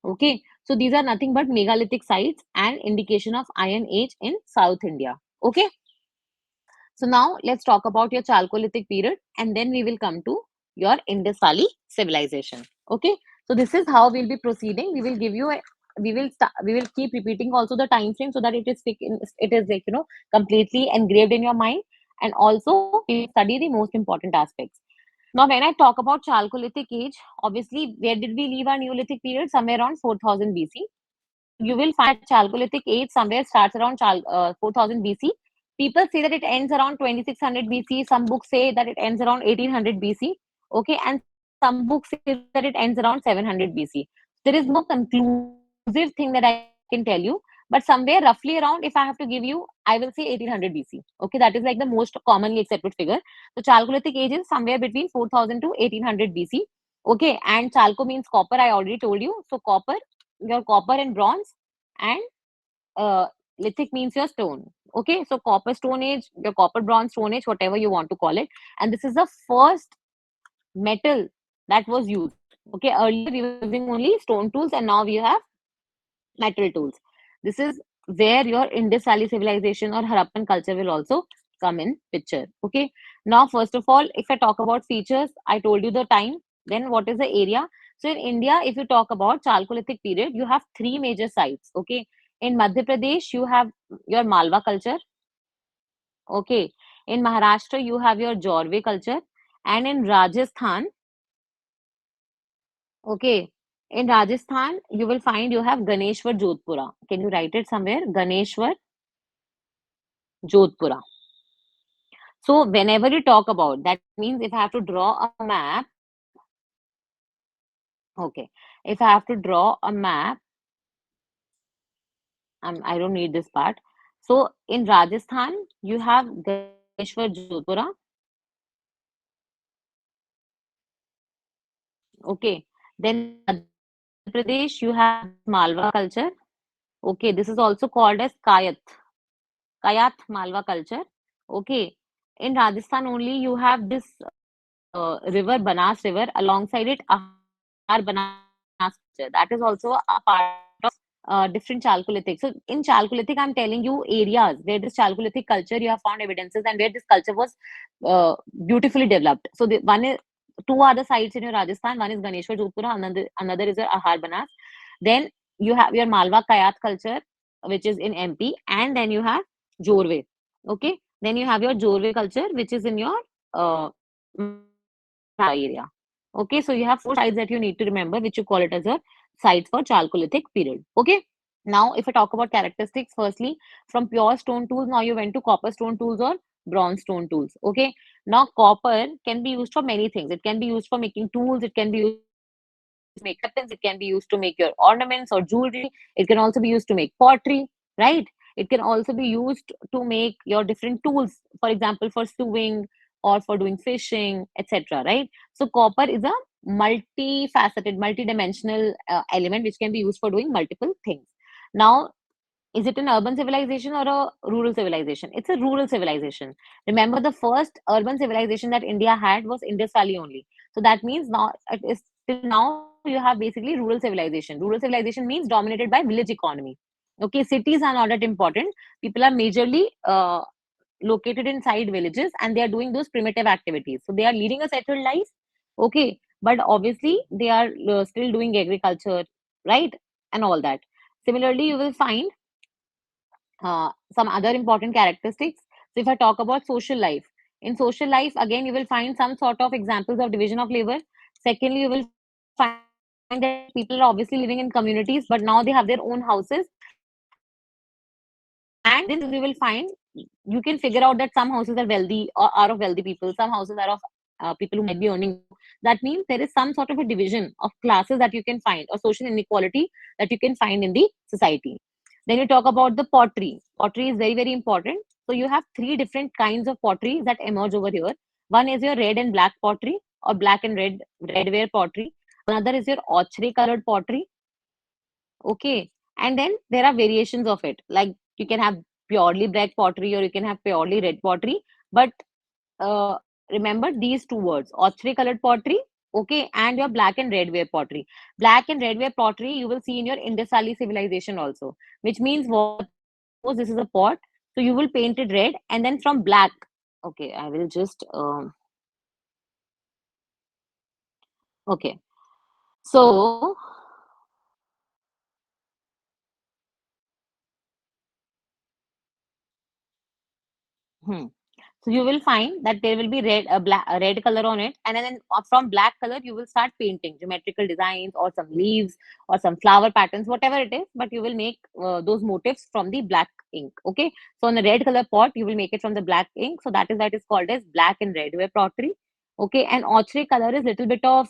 Okay, so these are nothing but megalithic sites and indication of Iron Age in South India. Okay, so now let's talk about your Chalcolithic period and then we will come to your Indus Valley civilization. Okay, so this is how we'll be proceeding. We will give you a, we will keep repeating also the time frame so that it is like completely engraved in your mind, and also we will study the most important aspects. Now, when I talk about Chalcolithic age, obviously, where did we leave our Neolithic period? Somewhere around 4000 BC. You will find that Chalcolithic age somewhere starts around 4000 BC. People say that it ends around 2600 BC. Some books say that it ends around 1800 BC. Okay, and some books say that it ends around 700 BC. There is no conclusive thing that I can tell you, but somewhere roughly around, if I have to give you, I will say 1800 BC. Okay, that is like the most commonly accepted figure. So Chalcolithic age is somewhere between 4000 to 1800 BC. Okay, and Chalco means copper. I already told you. So copper, your copper and bronze, and uh, lithic means your stone. Okay, so copper stone age, your copper bronze stone age, whatever you want to call it. And this is the first metal that was used. Okay, earlier we were using only stone tools, and now we have metal tools. This is where your Indus Valley civilization or Harappan culture will also come in picture. Okay. Now, first of all, if I talk about features, I told you the time. Then what is the area? So in India, if you talk about Chalcolithic period, you have three major sites. Okay. In Madhya Pradesh, you have your Malwa culture. Okay. In Maharashtra, you have your Jorve culture. And in Rajasthan, okay. In Rajasthan, you will find you have Ganeshwar Jodhpura. Can you write it somewhere? Ganeshwar Jodhpura. So whenever you talk about that means if I have to draw a map, okay. If I have to draw a map, I don't need this part. So in Rajasthan, you have Ganeshwar Jodhpura. Okay. Then in Madhya Pradesh, you have this Malwa culture. Okay. This is also called as Kayat Malwa culture. Okay. In Rajasthan only you have this river, Banas river. Alongside it, Ahar Banas culture. That is also a part of different Chalcolithic. So in Chalcolithic, I'm telling you areas where this Chalcolithic culture you have found evidences and where this culture was beautifully developed. So the one is two other sites in your Rajasthan. One is Ganeshwar Jodhpura, another is your Ahar Banas. Then you have your Malwa Kayat culture, which is in MP, and then you have Jorve. Okay, then you have your Jorve culture, which is in your Maharashtra area. Okay, so you have four sites that you need to remember, which you call it as a site for Chalcolithic period. Okay. Now, if I talk about characteristics, firstly, from pure stone tools, now you went to copper stone tools or bronze stone tools. Okay. Now, copper can be used for many things. It can be used for making tools. It can be used to make weapons. It can be used to make your ornaments or jewelry. It can also be used to make pottery, right? It can also be used to make your different tools, for example, for sewing or for doing fishing, etc. Right? So, copper is a multifaceted, multidimensional element which can be used for doing multiple things. Now, is it an urban civilization or a rural civilization? It's a rural civilization. Remember, the first urban civilization that India had was Indus Valley only. So that means now it is till now you have basically rural civilization. Rural civilization means dominated by village economy. Okay, cities are not that important. People are majorly located inside villages and they are doing those primitive activities. So they are leading a settled life. Okay, but obviously they are still doing agriculture, right? And all that. Similarly, you will find Some other important characteristics. So, if I talk about social life, in social life, again, you will find some sort of examples of division of labor. Secondly, you will find that people are obviously living in communities, but now they have their own houses. And within those houses, you will find you can figure out that some houses are wealthy or are of wealthy people, some houses are of people who might be earning low. That means there is some sort of a division of classes that you can find, or social inequality that you can find in the society. Then you talk about the pottery. Pottery is very, very important. So you have three different kinds of pottery that emerge over here. One is your red and black pottery, or black and redware pottery. Another is your ochre colored pottery. Okay. And then there are variations of it. Like you can have purely black pottery or you can have purely red pottery. But uh, remember these two words, ochre colored pottery, okay, and your black and red ware pottery. Black and red ware pottery you will see in your Indus Valley civilization also, which means what? Suppose this is a pot, so you will paint it red and then from black. Okay, I will just, okay. So, hmm. So you will find that there will be a red color on it, and then from black color you will start painting geometrical designs or some leaves or some flower patterns, whatever it is. But you will make those motifs from the black ink. Okay, so on a red color pot you will make it from the black ink. So that is why it is called as black and red ware pottery. Okay, and ochre color is little bit of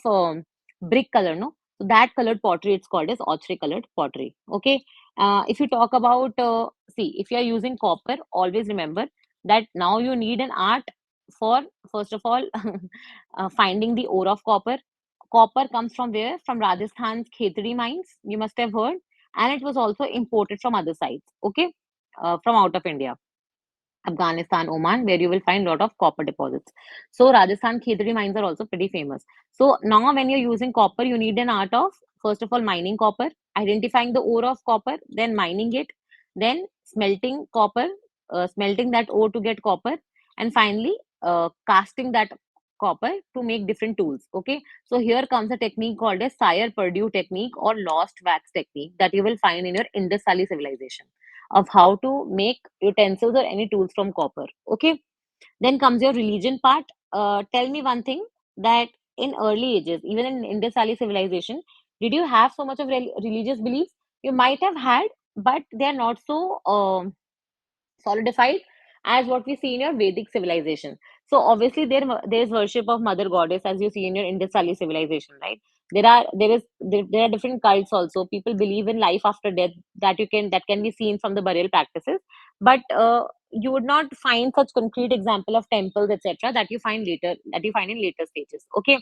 brick color, no? So that colored pottery it's called as ochre colored pottery. Okay, if you talk about see, if you are using copper, always remember that now you need an art for, first of all, finding the ore of copper. Copper comes from where? From Rajasthan's Khetri mines, you must have heard, and it was also imported from other sites, okay, from out of India. Afghanistan, Oman, where you will find a lot of copper deposits. So Rajasthan Khedri mines are also pretty famous. So now when you're using copper, you need an art of, first of all, mining copper, identifying the ore of copper, then mining it, then smelting copper, smelting that ore to get copper, and finally casting that copper to make different tools. Okay, so here comes a technique called as Sire Purdue technique or lost wax technique that you will find in your Indus Valley civilization, of how to make utensils or any tools from copper. Okay, then comes your religion part. Tell me one thing, that in early ages, even in Indus Valley civilization, did you have so much of religious beliefs? You might have had, but they are not so solidified as what we see in your Vedic civilization. So obviously there is worship of Mother Goddess as you see in your Indus Valley civilization, right? There are different cults also. People believe in life after death, that can be seen from the burial practices, but you would not find such concrete example of temples, etc., that you find in later stages. Okay,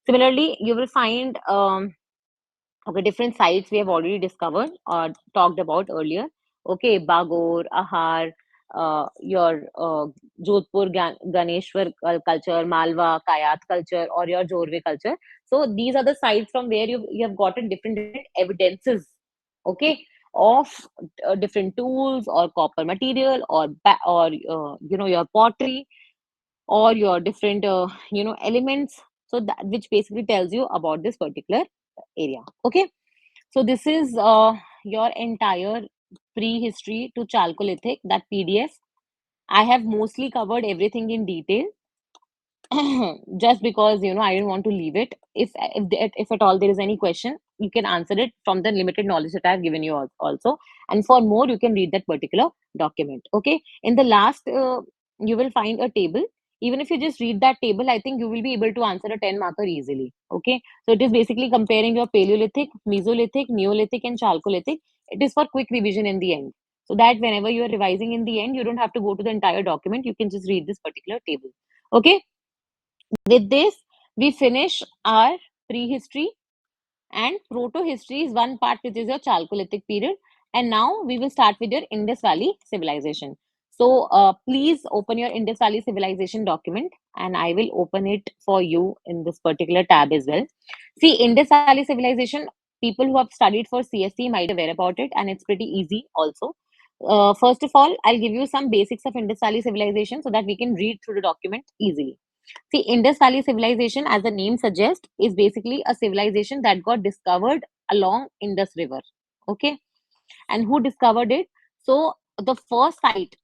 similarly you will find okay, different sites we have already discovered or talked about earlier. Okay, Bagor, Ahar, your Jodhpur Ganeshwar culture, Malwa, Kayat culture, or your Jorve culture. So these are the sites from where you have gotten different evidences. Okay, of different tools or copper material or your pottery or your different elements. So that which basically tells you about this particular area. Okay, so this is your entire prehistory to Chalcolithic, that PDF. I have mostly covered everything in detail, just because I didn't want to leave it. If at all there is any question, you can answer it from the limited knowledge that I have given you also. And for more, you can read that particular document. Okay. In the last, you will find a table. Even if you just read that table, I think you will be able to answer a 10 marker easily. Okay. So it is basically comparing your Paleolithic, Mesolithic, Neolithic, and Chalcolithic. It is for quick revision in the end. So that whenever you are revising in the end, you don't have to go to the entire document. You can just read this particular table. Okay. With this, we finish our prehistory, and proto-history is one part, which is your Chalcolithic period. And now we will start with your Indus Valley civilization. So please open your Indus Valley civilization document, and I will open it for you in this particular tab as well. See, Indus Valley civilization, people who have studied for CSC might be aware about it, and it's pretty easy also. First of all, I'll give you some basics of Indus Valley civilization so that we can read through the document easily. See, Indus Valley civilization, as the name suggests, is basically a civilization that got discovered along Indus River. Okay, and who discovered it? So the first site,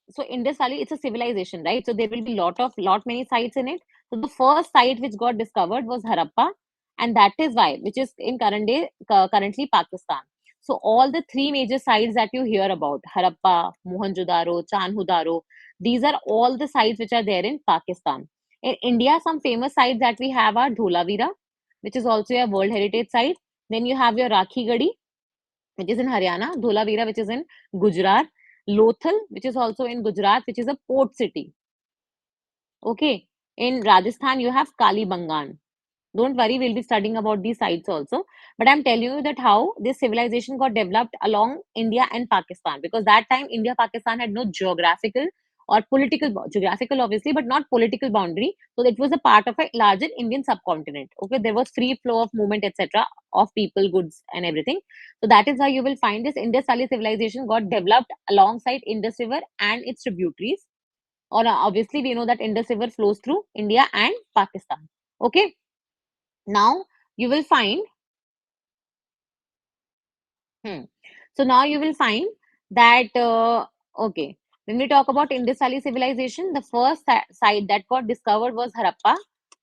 so Indus Valley, it's a civilization, right? So there will be lot many sites in it. So the first site which got discovered was Harappa, and that is why, which is in currently Pakistan. So all the three major sites that you hear about, Harappa, Mohenjo-daro, Chanhudaro, these are all the sites which are there in Pakistan. In India, some famous sites that we have are Dholavira, which is also a World Heritage Site. Then you have your Rakhi Gadi, which is in Haryana, Dholavira, which is in Gujarat, Lothal, which is also in Gujarat, which is a port city. Okay. In Rajasthan, you have Kalibangan. Don't worry, we'll be studying about these sites also. But I'm telling you that how this civilization got developed along India and Pakistan, because that time India Pakistan had no geographical or geographical obviously, but not political boundary. So it was a part of a larger Indian subcontinent. Okay, there was free flow of movement, etc., of people, goods, and everything. So that is why you will find this Indus Valley civilization got developed alongside Indus River and its tributaries. Or obviously, we know that Indus River flows through India and Pakistan. Okay, now you will find hmm, so now you will find that okay, when we talk about Indus Valley civilization, the first site that got discovered was Harappa.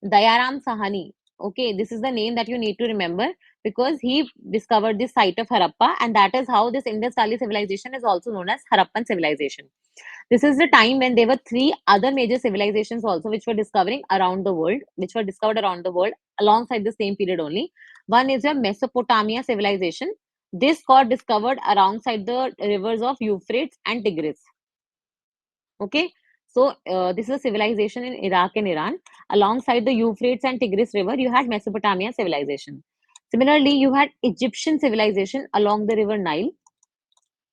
Dayaram Sahani. Okay, this is the name that you need to remember, because he discovered this site of Harappa, and that is how this Indus Valley civilization is also known as Harappan civilization. This is the time when there were three other major civilizations also which were discovering around the world, which were discovered around the world alongside the same period only. One is your Mesopotamia civilization. This got discovered alongside the rivers of Euphrates and Tigris. Okay, so this is a civilization in Iraq and Iran. Alongside the Euphrates and Tigris River, you had Mesopotamia civilization. Similarly, you had Egyptian civilization along the river Nile.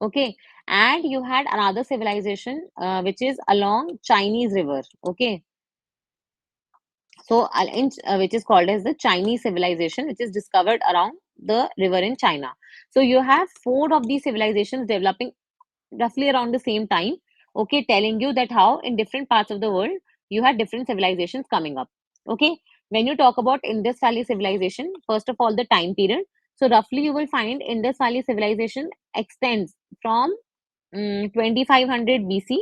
Okay, and you had another civilization which is along Chinese river. Okay, so which is called as the Chinese civilization, which is discovered around the river in China. So you have four of these civilizations developing roughly around the same time. Okay, telling you that how in different parts of the world you had different civilizations coming up. Okay, when you talk about Indus Valley civilization, first of all, the time period. So roughly you will find Indus Valley civilization extends from 2500 BC.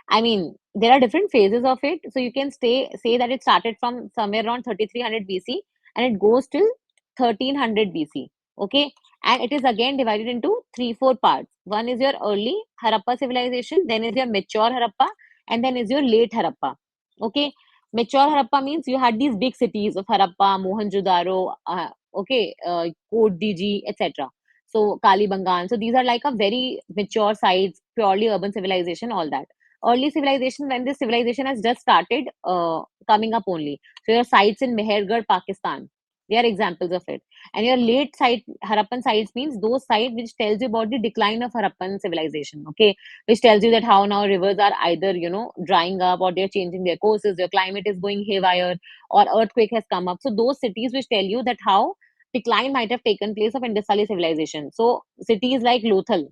I mean, there are different phases of it. So you can say that it started from somewhere around 3300 BC and it goes till 1300 BC. Okay. And it is again divided into three, four parts. One is your early Harappa civilization, then is your mature Harappa, and then is your late Harappa. Okay. Mature Harappa means you had these big cities of Harappa, Mohenjo-daro, Kot Diji, etc. So Kalibangan. So these are like a very mature sites, purely urban civilization, all that. Early civilization, when this civilization has just started coming up only. So your sites in Mehergarh, Pakistan, they are examples of it. And your late site, Harappan sites means those sites which tells you about the decline of Harappan civilization. Okay, which tells you that how now rivers are either drying up, or they're changing their courses, your climate is going haywire, or earthquake has come up. So those cities which tell you that how decline might have taken place of Indus Valley civilization. So cities like Lothal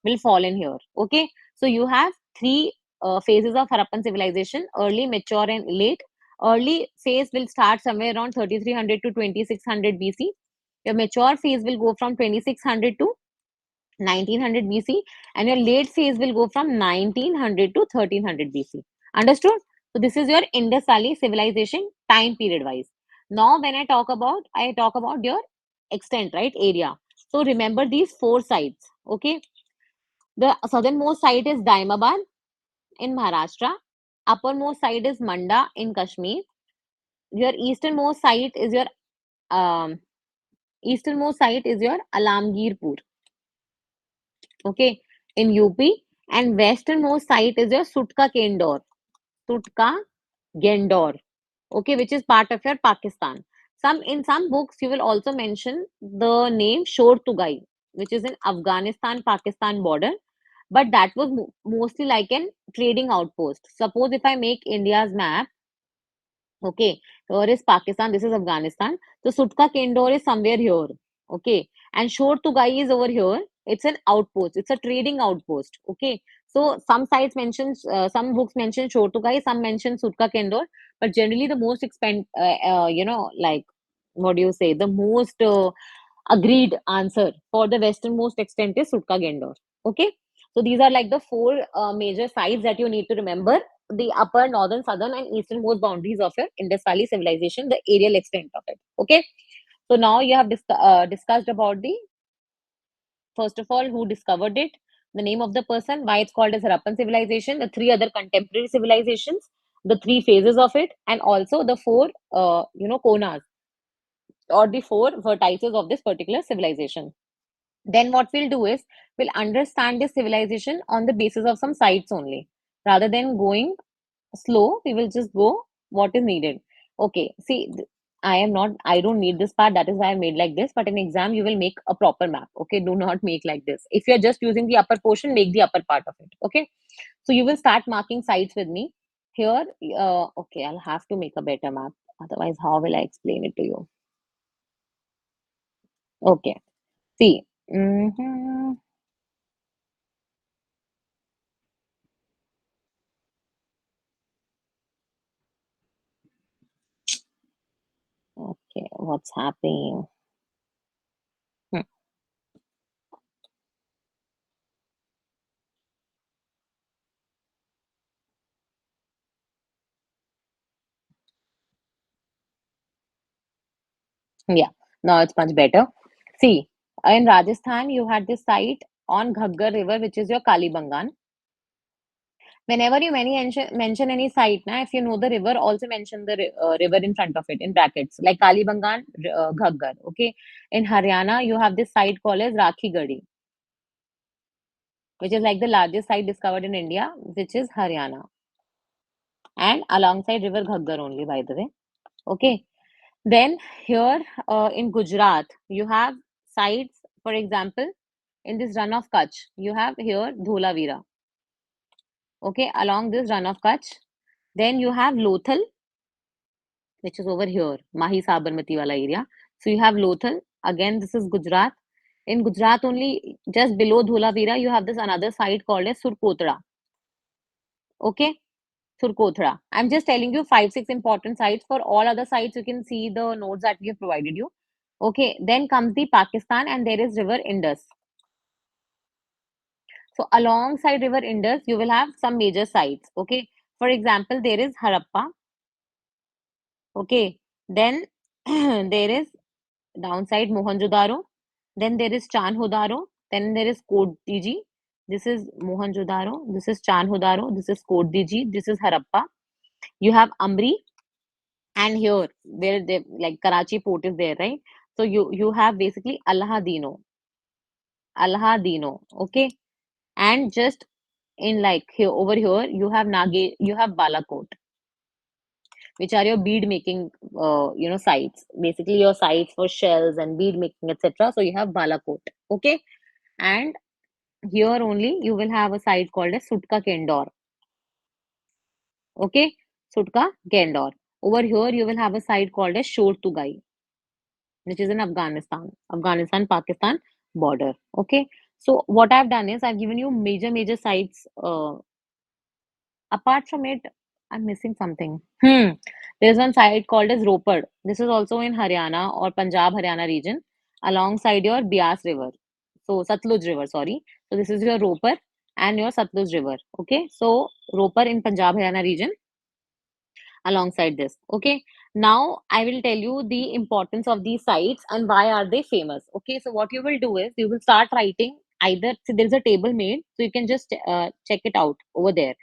will fall in here. Okay, so you have three phases of Harappan civilization: early, mature, and late. Early phase will start somewhere around 3300 to 2600 BC. Your mature phase will go from 2600 to 1900 BC, and your late phase will go from 1900 to 1300 BC. Understood? So this is your Indus Valley civilization time period wise. Now, when I talk about your extent, right? Area. So remember these four sites. Okay, the southernmost site is Daimabad in Maharashtra. Uppermost site is Manda in Kashmir. Your um, easternmost site is your Alamgirpur. Okay, in UP, and westernmost site is your Sutka Kendor. Sutka Gendor. Okay, which is part of your Pakistan. Some books you will also mention the name Shor Tugai, which is in Afghanistan Pakistan border, but that was mostly like an trading outpost. Suppose if I make India's map, okay, here is Pakistan, this is Afghanistan. So Sutka Kendor is somewhere here. Okay. And Shor Tugai is over here. It's an outpost. It's a trading outpost. Okay. So some books mention Shor Tugai, some mention Sutka Kendor, but generally the most like, what do you say? The most agreed answer for the westernmost extent is Sutka Gendor. Okay. So these are like the four major sites that you need to remember: the upper, northern, southern, and easternmost boundaries of your Indus Valley civilization, the areal extent of it. Okay. So now you have discussed about the, first of all, who discovered it, the name of the person, why it's called as Harappan civilization, the three other contemporary civilizations, the three phases of it, and also the four, konas, or the four vertices of this particular civilization. Then what we'll do is we'll understand this civilization on the basis of some sites only. Rather than going slow, we will just go what is needed. Okay, see, I don't need this part. That is why I made like this. But in exam, you will make a proper map. Okay, do not make like this. If you're just using the upper portion, make the upper part of it. Okay, so you will start marking sites with me here. Okay, I'll have to make a better map. Otherwise, how will I explain it to you? Okay, see. Okay, what's happening? Hmm. Yeah, now it's much better. See, in Rajasthan, you had this site on Ghaggar River, which is your Kalibangan. Whenever you mention any site, na, if you know the river, also mention the river in front of it in brackets, like Kalibangan, Ghaggar. Okay. In Haryana, you have this site called as Rakhi Gadi, which is like the largest site discovered in India, which is Haryana, and alongside river Ghaggar only, by the way. Okay. Then here in Gujarat, you have sites, for example, in this run of Kutch, you have here Dholavira. Okay, along this run of Kutch. Then you have Lothal, which is over here, Mahi Sabarmati wala area. So you have Lothal. Again, this is Gujarat. In Gujarat only, just below Dholavira, you have this another site called as Surkotra. Okay, Surkotra. I'm just telling you five, six important sites. For all other sites, you can see the notes that we have provided you. Okay, then comes the Pakistan, and there is River Indus. So alongside River Indus, you will have some major sites. Okay, for example, there is Harappa. Okay, then there is downside Mohenjo-daro. Then there is Chanhodaro. Then there is Kodiji. This is Mohenjo-daro. This is Chanhodaro. This is Kodiji. This is Harappa. You have Amri, and here there they like Karachi port is there, right? So you have basically Allahadino. Okay, and just in like here over here you have you have Balakot, which are your bead making sites, basically your sites for shells and bead making, etc. So you have Balakot. Okay, and here only you will have a site called as Sutka Kendor. Okay, Sutka Kendor. Over here you will have a site called as Shor Tugai, which is in Afghanistan Pakistan border. Okay, so what I've done is I've given you major sites. Apart from it, I'm missing something. There's one site called as Ropar. This is also in Haryana or Punjab Haryana region, alongside your Bias River. So Satluj River, sorry. So this is your Ropar and your Satluj River. Okay, so Ropar in Punjab Haryana region, alongside this. Okay, now I will tell you the importance of these sites and why are they famous. Okay, so what you will do is you will start writing either, so there's a table made, so you can just check it out over there.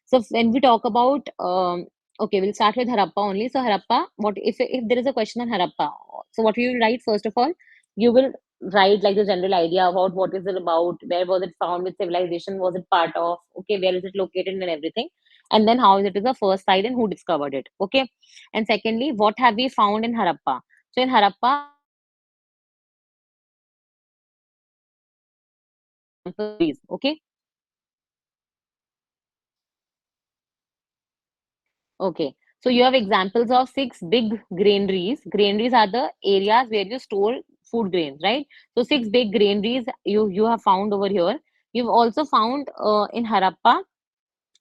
So when we talk about okay, we'll start with Harappa only. So Harappa, what if there is a question on Harappa, so what you will write, first of all, you will write like the general idea about what is it about, where was it found, which civilization was it part of, okay, where is it located, and everything, and then how it is the first site and who discovered it. Okay, and secondly, what have we found in Harappa? So in Harappa, okay. Okay, so you have examples of six big granaries. Granaries are the areas where you store food grains, right? So six big granaries you have found over here. You've also found in Harappa,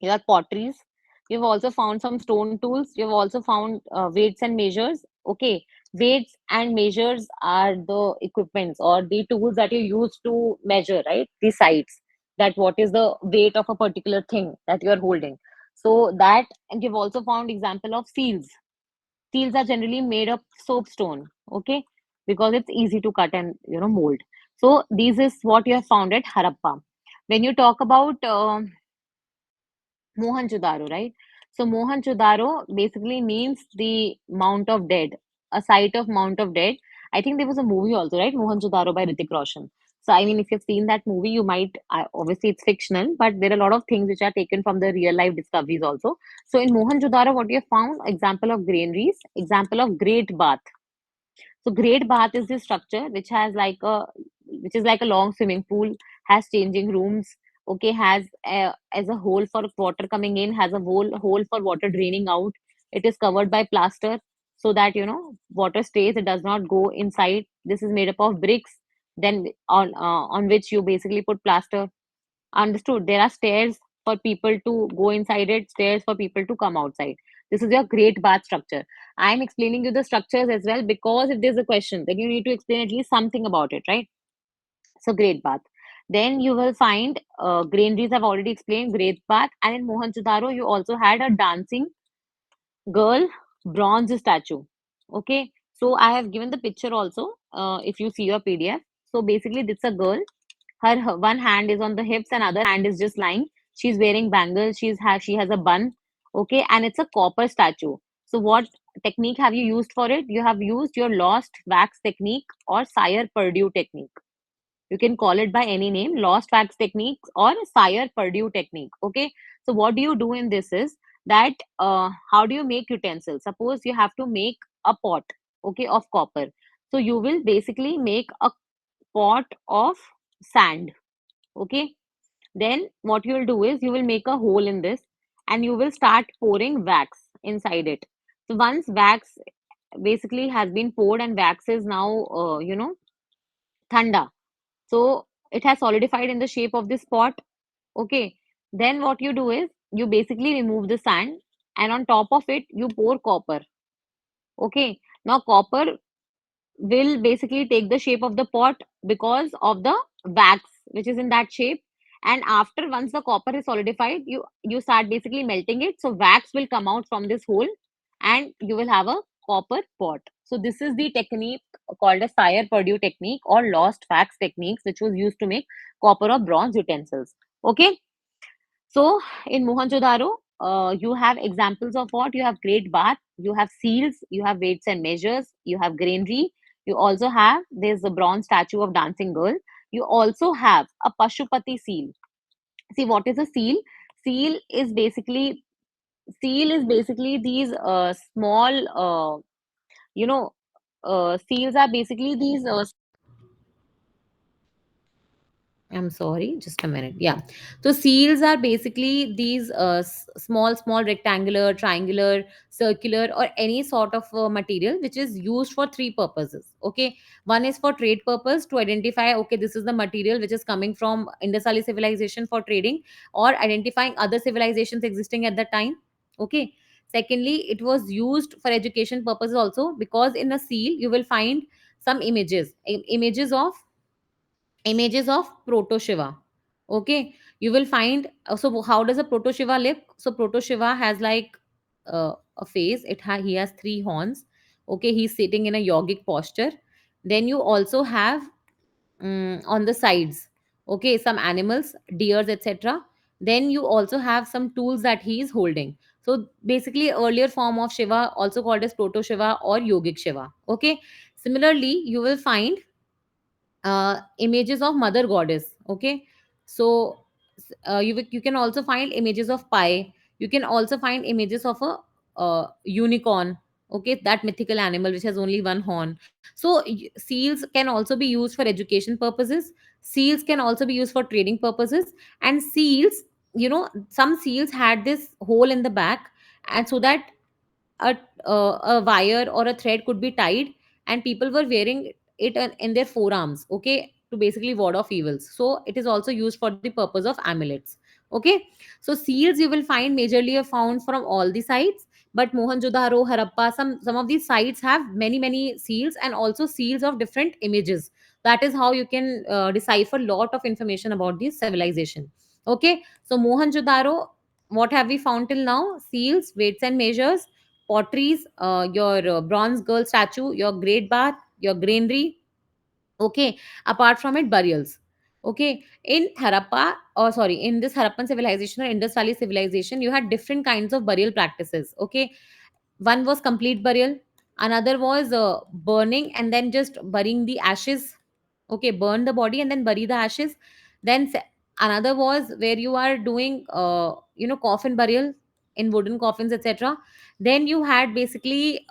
you have potteries. You've also found some stone tools. You've also found weights and measures. Okay, weights and measures are the equipments or the tools that you use to measure, right? The sites. that what is the weight of a particular thing that you are holding. So that, and you've also found example of seals. Seals are generally made of soapstone, okay, because it's easy to cut and mold. So this is what you have found at Harappa. When you talk about Mohenjo-daro, right? So Mohenjo-daro basically means the Mount of Dead, a site of Mount of Dead. I think there was a movie also, right? Mohenjo-daro by Hrithik Roshan. So I mean, if you've seen that movie, you might obviously it's fictional, but there are a lot of things which are taken from the real life discoveries also. So in Mohenjo-daro, what you have found, example of granaries, example of great bath. So great bath is this structure which is like a long swimming pool, has changing rooms, okay, has as a hole for water coming in, has a hole for water draining out. It is covered by plaster so that water stays, it does not go inside. This is made up of bricks, then on which you basically put plaster. Understood. There are stairs for people to go inside it, stairs for people to come outside. This is your great bath structure. I'm explaining you the structures as well because if there's a question, then you need to explain at least something about it, right? So, great bath. Then you will find granaries, I've already explained, great bath. And in Mohenjo-daro, you also had a dancing girl bronze statue. Okay. So, I have given the picture also if you see your PDF. So, basically, this is a girl, her one hand is on the hips and other hand is just lying. She's wearing bangles, she has a bun, okay, and it's a copper statue. So what technique have you used for it? You have used your lost wax technique or Sire Purdue technique. You can call it by any name, lost wax technique or Sire Purdue technique, okay. So what do you do in this is that how do you make utensils? Suppose you have to make a pot, okay, of copper. So you will basically make a pot of sand, okay. Then what you will do is you will make a hole in this and you will start pouring wax inside it. So once wax basically has been poured and wax is now thanda, so it has solidified in the shape of this pot, okay. Then what you do is you basically remove the sand and on top of it you pour copper, okay. Now copper will basically take the shape of the pot because of the wax which is in that shape. And after, once the copper is solidified, you start basically melting it, so wax will come out from this hole and you will have a copper pot. So this is the technique called a Sire Purdue technique or lost wax techniques, which was used to make copper or bronze utensils, okay. So in Mohenjo-daro, you have examples of what? You have great bath, you have seals, you have weights and measures, you have granary, you also have, there's a bronze statue of dancing girl. You also have a Pashupati seal. See, what is a seal? Seal is basically seal is basically these small you know seals are basically these I'm sorry, just a minute. Yeah. So seals are basically these small rectangular, triangular, circular, or any sort of material which is used for three purposes. Okay. One is for trade purpose to identify, okay, this is the material which is coming from Indus Valley civilization for trading or identifying other civilizations existing at that time. Okay. Secondly, it was used for education purposes also because in a seal you will find some images of proto shiva, okay. You will find so how does a proto shiva look? So proto shiva has like a face, he has three horns, okay. He's sitting in a yogic posture. Then you also have on the sides, okay, some animals, deers, etc. Then you also have some tools that he is holding. So basically earlier form of shiva also called as proto shiva or yogic shiva, okay. Similarly, you will find images of mother goddess, okay. So you can also find images of pi. You can also find images of a unicorn, okay, that mythical animal which has only one horn. So seals can also be used for education purposes. Seals can also be used for trading purposes. And seals, some seals had this hole in the back, and so that a wire or a thread could be tied, and people were wearing it in their forearms, okay, to basically ward off evils. So it is also used for the purpose of amulets, okay. So seals you will find majorly are found from all the sites, But Mohenjo-daro, Harappa, some of these sites have many seals, and also seals of different images. That is how you can decipher lot of information about this civilization. Okay, so Mohenjo-daro, what have we found till now? Seals, weights and measures, potteries, your bronze girl statue, your great bath, your granary. Okay, apart from it, burials. Okay, in Harappa, or sorry, in this Harappan civilization or Indus Valley civilization, you had different kinds of burial practices. Okay, one was complete burial, another was burning and then just burying the ashes. Okay, burn the body and then bury the ashes. Then another was where you are doing coffin burial in wooden coffins, etc. Then you had basically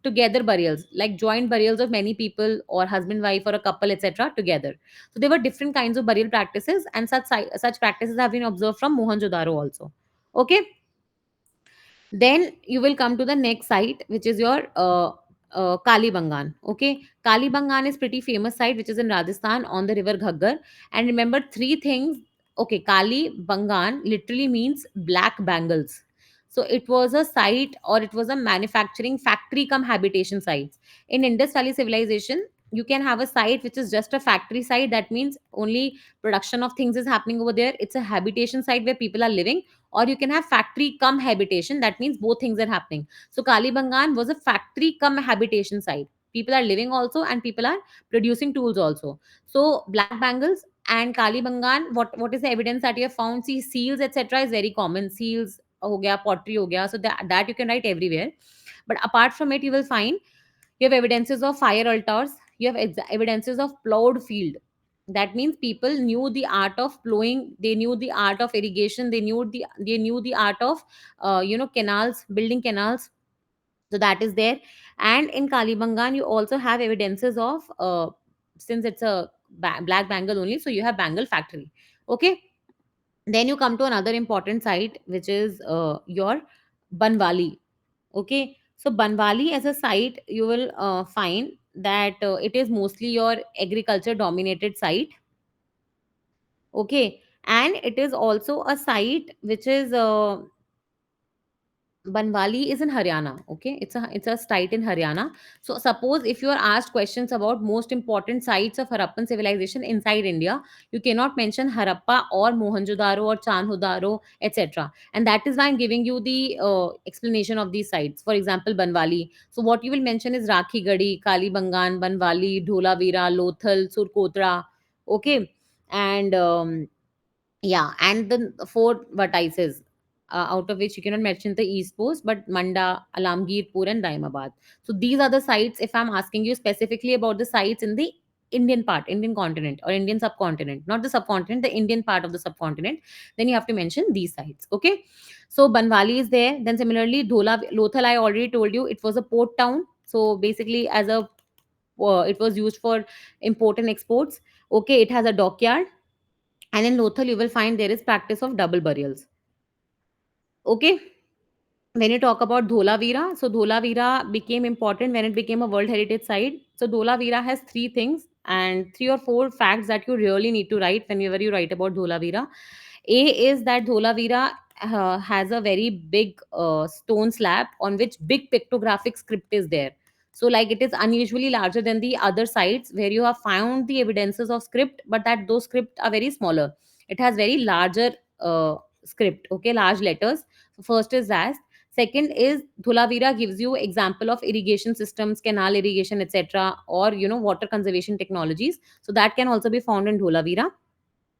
together burials, like joint burials of many people or husband wife or a couple, etc., together. So there were different kinds of burial practices, and such practices have been observed from Mohenjo-daro also. Okay, then you will come to the next site, which is your Kalibangan. Okay, Kalibangan is pretty famous site, which is in Rajasthan on the river Ghaggar. And remember three things. Okay, Kali Bangan literally means black bangles. So it was a site, or it was a manufacturing factory come habitation site. In Indus Valley civilization, you can have a site which is just a factory site. That means only production of things is happening over there. It's a habitation site where people are living. Or you can have factory come habitation. That means both things are happening. So Kalibangan was a factory come habitation site. People are living also, and people are producing tools also. So black bangles and Kalibangan, what is the evidence that you have found? See, seals etc is very common. Seals ho gaya, pottery ho gaya, so that you can write everywhere. But apart from it, you will find you have evidences of fire altars. You have evidences of plowed field. That means people knew the art of plowing. They knew the art of irrigation. They knew the art of canals, building canals. So that is there. And in Kalibangan, you also have evidences of since it's a black bangle only, so you have bangle factory. Okay, then you come to another important site, which is your Banwali. Okay, so Banwali as a site, you will find that it is mostly your agriculture dominated site. Okay, and it is also a site which is Banwali is in Haryana. Okay, it's a site in Haryana. So suppose if you are asked questions about most important sites of Harappan civilization inside India, you cannot mention Harappa or Mohenjo-daro or Chanhodaro, etc. And that is why I'm giving you the explanation of these sites. For example, Banwali. So what you will mention is Rakhi Gadi, Kalibangan, Banwali, Dholavira, Lothal, Surkotra. Okay, and yeah, and the four vertices, out of which you cannot mention the East Coast, but Manda, Alamgirpur, and Daimabad. So these are the sites. If I'm asking you specifically about the sites in the Indian part, Indian continent, or Indian subcontinent, not the subcontinent, the Indian part of the subcontinent, then you have to mention these sites. Okay, so Banwali is there. Then similarly, Lothal, I already told you, it was a port town. So basically, as a it was used for import and exports. Okay, it has a dockyard, and in Lothal, you will find there is practice of double burials. Okay. When you talk about Dholavira, so Dholavira became important when it became a World Heritage Site. So Dholavira has three things and three or four facts that you really need to write whenever you write about Dholavira. A is that Dholavira has a very big stone slab on which big pictographic script is there. So, like, it is unusually larger than the other sites where you have found the evidences of script, but that those script are very smaller. It has very larger script. Okay, large letters. So first is that. Second is Dhulavira gives you example of irrigation systems, canal irrigation, etc., or water conservation technologies. So that can also be found in Dhulavira.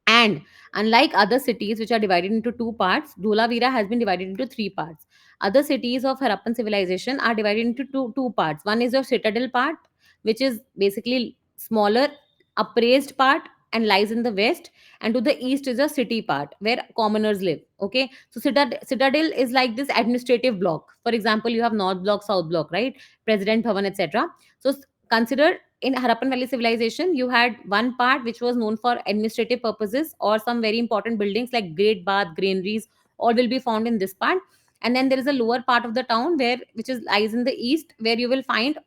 And unlike other cities which are divided into two parts, Dholavira has been divided into three parts. Other cities of Harappan civilization are divided into two parts. One is your citadel part, which is basically smaller, upraised part and lies in the west. And to the east is a city part where commoners live. Okay, so citadel is like this administrative block. For example, you have North Block, South Block, right? President Bhavan, etc. So consider in Harappan Valley civilization, you had one part which was known for administrative purposes or some very important buildings like Great Bath, granaries, all will be found in this part. And then there is a lower part of the town where which is lies in the east, where you will find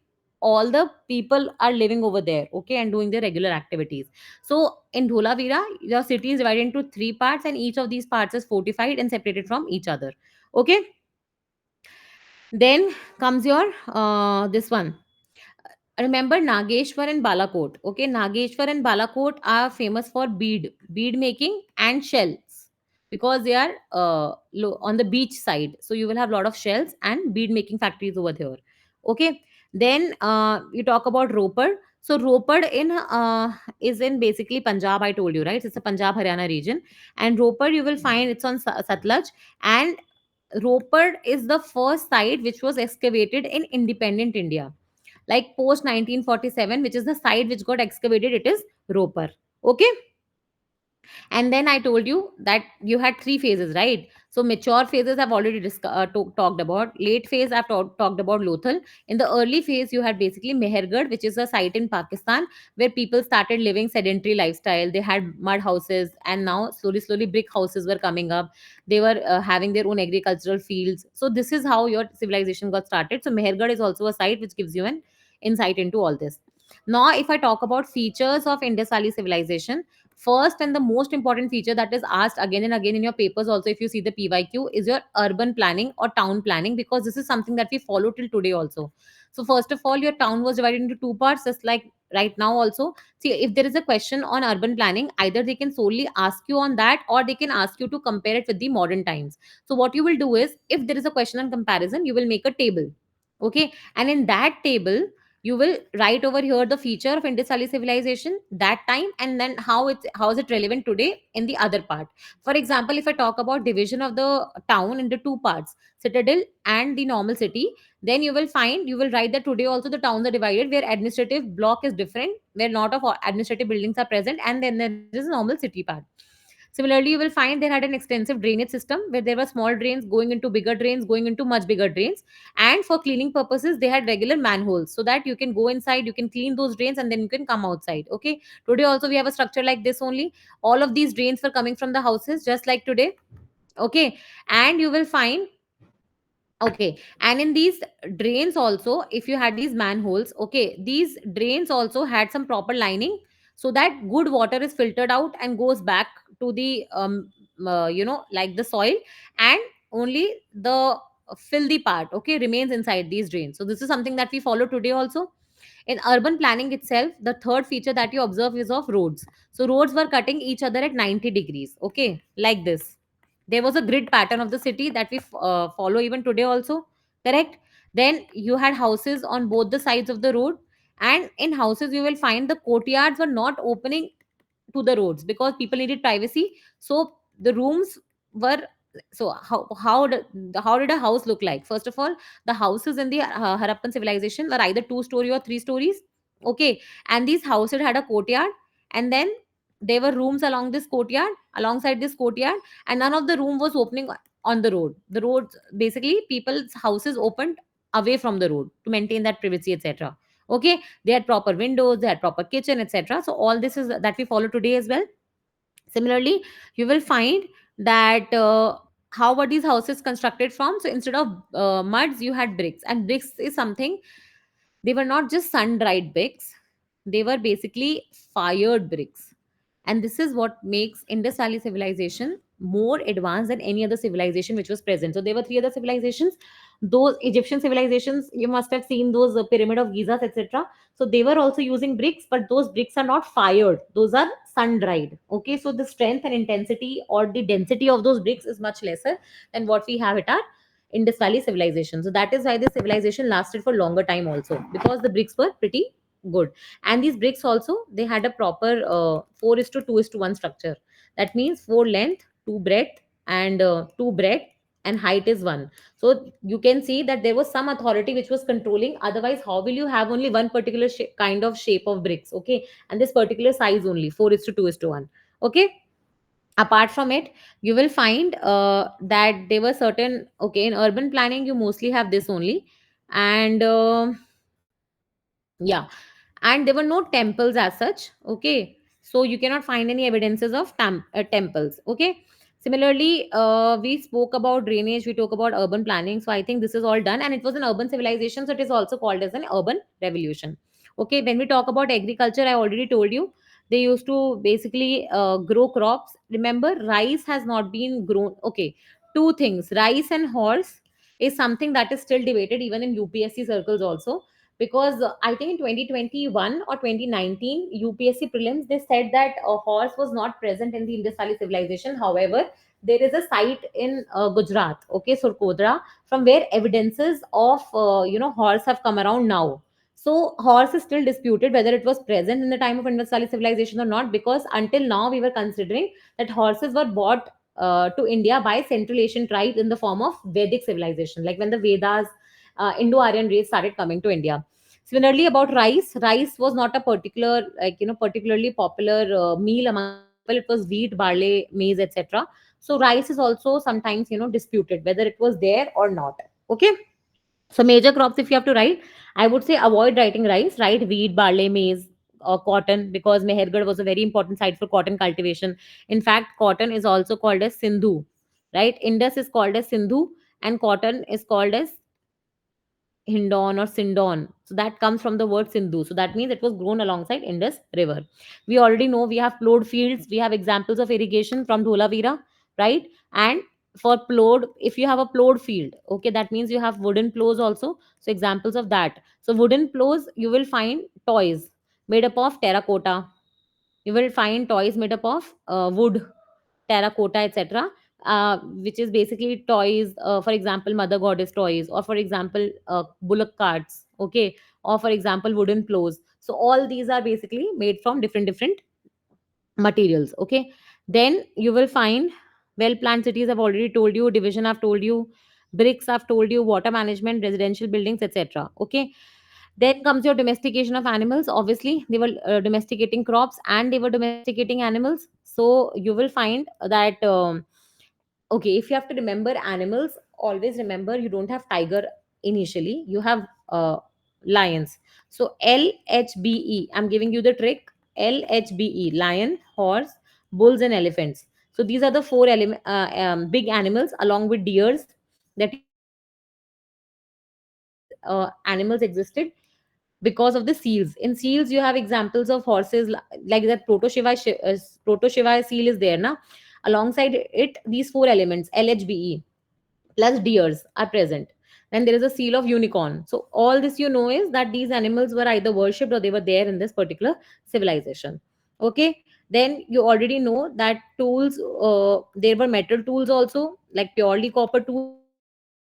all the people are living over there, okay, and doing their regular activities. So in Dholavira, your city is divided into three parts, and each of these parts is fortified and separated from each other. Okay, Then comes your this one. Remember Nageshwar and Balakot. Okay, Nageshwar and Balakot are famous for bead making and shells, because they are on the beach side. So you will have a lot of shells and bead making factories over there. Okay, then you talk about Ropar. So Ropar in is in basically Punjab. I told you, right? It's a Punjab Haryana region, and Ropar you will find it's on Satluj, and Ropar is the first site which was excavated in independent India, like post 1947, which is the site which got excavated. It is Roper. Okay, and then I told you that you had three phases, right? So mature phases I've already talked about. Late phase I've talked about Lothal. In the early phase, you had basically Mehergarh, which is a site in Pakistan where people started living sedentary lifestyle. They had mud houses, and now slowly brick houses were coming up. They were having their own agricultural fields. So this is how your civilization got started. So Mehergarh is also a site which gives you an insight into all this. Now, if I talk about features of Indus Valley civilization, first and the most important feature that is asked again and again in your papers also, if you see the PYQ, is your urban planning or town planning, because this is something that we follow till today also. So first of all, your town was divided into two parts, just like right now also. See, if there is a question on urban planning, either they can solely ask you on that, or they can ask you to compare it with the modern times. So what you will do is, if there is a question on comparison, you will make a table. Okay, and in that table you will write over here the feature of Indus Valley civilization that time, and then how is it relevant today in the other part. For example, if I talk about division of the town into two parts, citadel and the normal city, then you will write that today also the towns are divided, where administrative block is different, where lot of administrative buildings are present, and then there is a normal city part. Similarly, you will find they had an extensive drainage system where there were small drains going into bigger drains, going into much bigger drains. And for cleaning purposes, they had regular manholes so that you can go inside, you can clean those drains, and then you can come outside. Okay. Today also we have a structure like this only. All of these drains were coming from the houses, just like today. Okay. And you will find, okay, and in these drains also, if you had these manholes, okay, these drains also had some proper lining, so that good water is filtered out and goes back to the like the soil, and only the filthy part, okay, remains inside these drains. So this is something that we follow today also. In urban planning itself, the third feature that you observe is of roads. So roads were cutting each other at 90 degrees, okay, like this. There was a grid pattern of the city that we follow even today also, correct? Then you had houses on both the sides of the road, and in houses you will find the courtyards were not opening to the roads because people needed privacy. So the rooms were, so how did a house look like? First of all, the houses in the Harappan civilization were either two story or three stories. Okay, and these houses had a courtyard, and then there were rooms along this courtyard, alongside this courtyard, and none of the room was opening on the road. The roads, basically people's houses opened away from the road to maintain that privacy, etc. Okay, they had proper windows, they had proper kitchen, etc. So all this is that we follow today as well. Similarly, you will find that how were these houses constructed from? So instead of muds, you had bricks, and bricks is something, they were not just sun dried bricks, they were basically fired bricks. And this is what makes Indus Valley civilization more advanced than any other civilization which was present. So there were three other civilizations. Those Egyptian civilizations, you must have seen those pyramid of Giza, etc. So they were also using bricks, but those bricks are not fired. Those are sun dried. Okay, so the strength and intensity or the density of those bricks is much lesser than what we have at our Indus Valley civilization. So that is why this civilization lasted for longer time also, because the bricks were pretty good. And these bricks also, they had a proper 4 is to 2 is to 1 structure. That means 4 length, 2 breadth, and 2 breadth, and height is 1. So you can see that there was some authority which was controlling. Otherwise, how will you have only one particular kind of shape of bricks? Okay, and this particular size only 4 is to 2 is to 1. Okay, apart from it, you will find that there were certain, okay, in urban planning you mostly have this only. And yeah, and there were no temples as such. Okay, so you cannot find any evidences of temples. Okay, similarly, we spoke about drainage, we talk about urban planning, so I think this is all done, and it was an urban civilization, so it is also called as an urban revolution. Okay, when we talk about agriculture, I already told you they used to basically grow crops. Remember, rice has not been grown. Okay, two things, rice and horse. is something that is still debated even in UPSC circles also. Because I think in 2021 or 2019 UPSC prelims, they said that a horse was not present in the Indus Valley civilization. However, there is a site in Gujarat, okay, Surkodra, from where evidences of horse have come around now. So horse is still disputed whether it was present in the time of Indus Valley civilization or not, because until now we were considering that horses were brought to India by Central Asian tribes in the form of Vedic civilization, like when the Vedas, Indo-Aryan race started coming to India. Similarly, about rice, rice was not a particular, particularly popular meal among the people. It was wheat, barley, maize, etc. So rice is also sometimes disputed whether it was there or not. Okay, so major crops, if you have to write, I would say avoid writing rice, write wheat, barley, maize, or cotton, because Mehergarh was a very important site for cotton cultivation. In fact, cotton is also called as Sindhu, right? Indus is called as Sindhu, and cotton is called as Hindon or Sindon. So that comes from the word Sindhu. So that means it was grown alongside Indus River. We already know we have plowed fields. We have examples of irrigation from Dholavira, right? And for plowed, if you have a plowed field, okay, that means you have wooden plows also. So examples of that. So wooden plows, you will find toys made up of terracotta. You will find toys made up of wood, terracotta, etc., which is basically toys, for example mother goddess toys, or for example bullock carts, okay, or for example wooden plows. So all these are basically made from different materials, okay. Then you will find well planned cities, I've already told you, division I've told you, bricks I've told you, water management, residential buildings, etc., okay. Then comes your domestication of animals. Obviously, they were domesticating crops and they were domesticating animals. So you will find that, okay, if you have to remember animals, always remember you don't have tiger initially. You have lions. So LHBE. I'm giving you the trick. LHBE: lion, horse, bulls, and elephants. So these are the four big animals, along with deers, that you have to remember. And these animals existed because of the seals. In seals, you have examples of horses like that Proto Shiva seal is there now. Alongside it, these four elements LHBE plus deers are present. Then there is a seal of unicorn. So all this is that these animals were either worshipped or they were there in this particular civilization. Okay. Then you already know that tools. There were metal tools also, like purely copper tools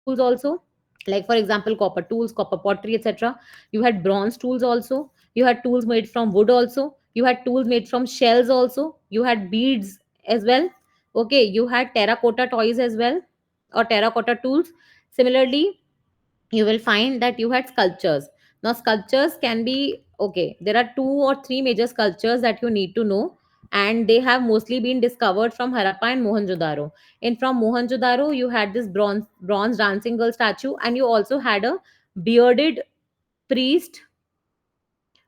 also, like for example copper tools, copper pottery, etc. You had bronze tools also, you had tools made from wood also, you had tools made from shells also, you had beads as well, okay, you had terracotta toys as well, or terracotta tools. Similarly, you will find that you had sculptures. Now sculptures can be, okay, there are two or three major sculptures that you need to know, and they have mostly been discovered from Harappa and Mohenjo-daro. And from Mohenjo-daro you had this bronze dancing girl statue, and you also had a bearded priest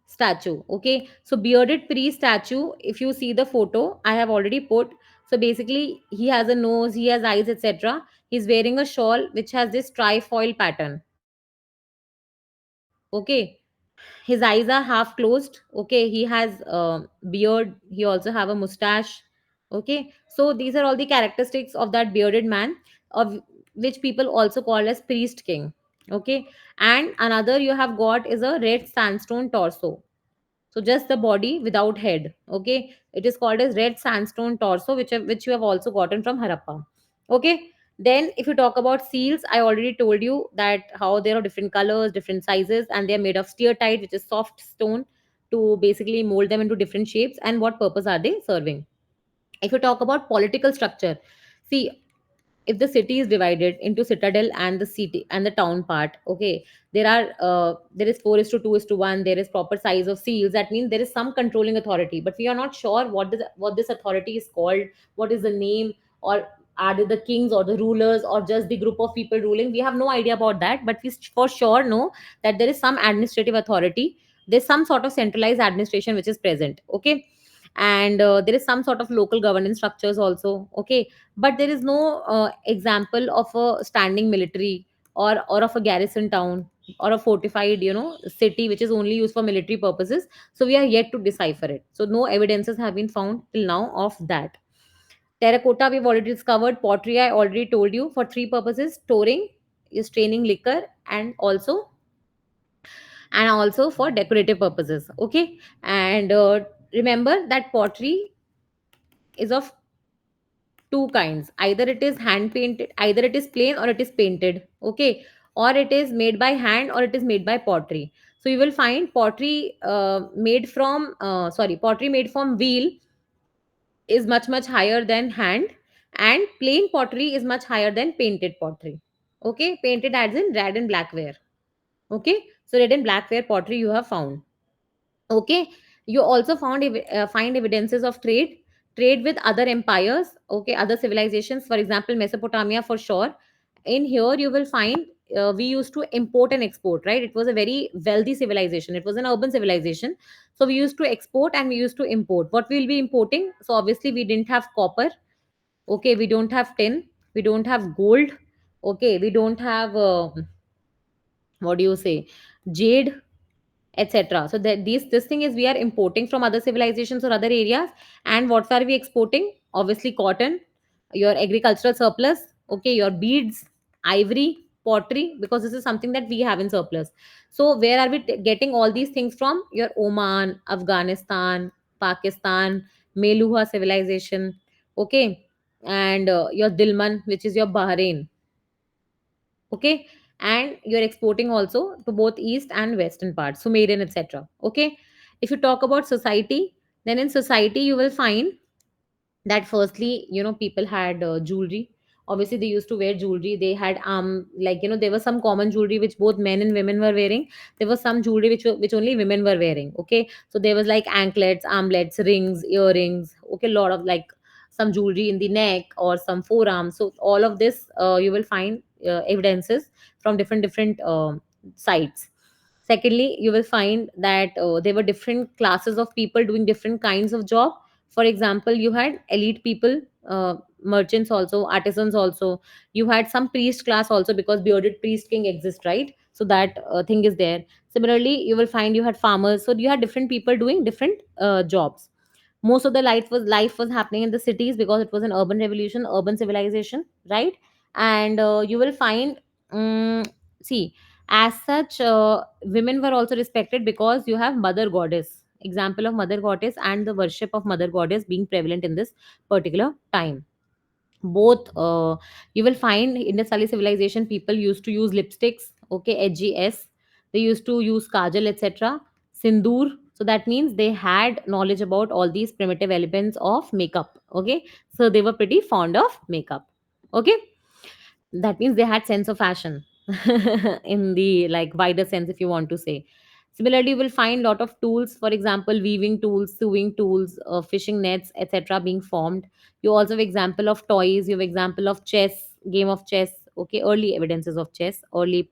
statue, okay. So bearded priest statue, if you see the photo I have already put, so basically he has a nose, he has eyes, etc. He's wearing a shawl which has this trifoil pattern, okay. His eyes are half closed, okay. He has beard, he also have a mustache, okay. So these are all the characteristics of that bearded man, of which people also call as priest king, okay. And another you have got is a red sandstone torso. So just the body without head, okay. It is called as red sandstone torso, which you have also gotten from Harappa, okay. Then if you talk about seals, I already told you that how there are different colors, different sizes, and they are made of steatite, which is soft stone, to basically mold them into different shapes, and what purpose are they serving. If you talk about political structure, see, if the city is divided into citadel and the city and the town part, okay, there is 4 is to 2 is to 1, there is proper size of seals, that means there is some controlling authority, but we are not sure what this authority is called, what is the name, or are they the kings or the rulers or just the group of people ruling. We have no idea about that, but we for sure know that there is some administrative authority, there's some sort of centralized administration which is present, okay. And there is some sort of local governance structures also, okay. But there is no example of a standing military, or of a garrison town, or a fortified city which is only used for military purposes. So we are yet to decipher it, so no evidences have been found till now of that. Terracotta we've already discovered. Pottery I already told you, for three purposes: storing, straining liquor, and also for decorative purposes. Okay, and remember that pottery is of two kinds. Either it is hand painted, either it is plain or it is painted. Okay, or it is made by hand or it is made by pottery. So you will find pottery pottery made from wheel is much higher than hand, and plain pottery is much higher than painted pottery. Okay, painted adds in red and black ware. Okay, so red and black ware pottery you have found. Okay, you also find evidences of trade with other empires, okay, other civilizations, for example Mesopotamia for sure. In here you will find we used to import and export, right? It was a very wealthy civilization, it was an urban civilization. So we used to export and we used to import. What we'll be importing? So obviously we didn't have copper. Okay, we don't have tin, we don't have gold. Okay, we don't have what do you say, jade, etc. So that this thing is we are importing from other civilizations or other areas. And what are we exporting? Obviously cotton, your agricultural surplus, okay, your beads, ivory, pottery, because this is something that we have in surplus. So where are we getting all these things from? Your Oman, Afghanistan, Pakistan, Meluha civilization, okay, and your Dilman, which is your Bahrain. Okay, and you're exporting also to both east and western parts, Sumerian, etc. Okay, if you talk about society, then in society you will find that firstly, people had jewelry. Obviously they used to wear jewelry. They had there was some common jewelry which both men and women were wearing. There was some jewelry which only women were wearing. Okay, so there was like anklets, armlets, rings, earrings, okay, a lot of like some jewelry in the neck or some forearms. So all of this you will find evidences from different sites. Secondly, you will find that there were different classes of people doing different kinds of job. For example, you had elite people, merchants also, artisans also. You had some priest class also, because bearded priest king exists, right? So that thing is there. Similarly, you will find you had farmers. So you had different people doing different jobs. Most of the life was happening in the cities because it was an urban revolution, urban civilization, right? And you will find, see, as such, women were also respected because you have mother goddess, example of mother goddess, and the worship of mother goddess being prevalent in this particular time. Both you will find in the Sali civilization people used to use lipsticks, okay, HGS. They used to use kajal, etc., sindoor. So that means they had knowledge about all these primitive elements of makeup. Okay, so they were pretty fond of makeup. Okay, that means they had sense of fashion in the like wider sense, if you want to say. Similarly, you will find lot of tools, for example weaving tools, sewing tools, fishing nets, etc., being formed. You also have example of toys, you have example of chess, game of chess. Okay, early evidences of chess, early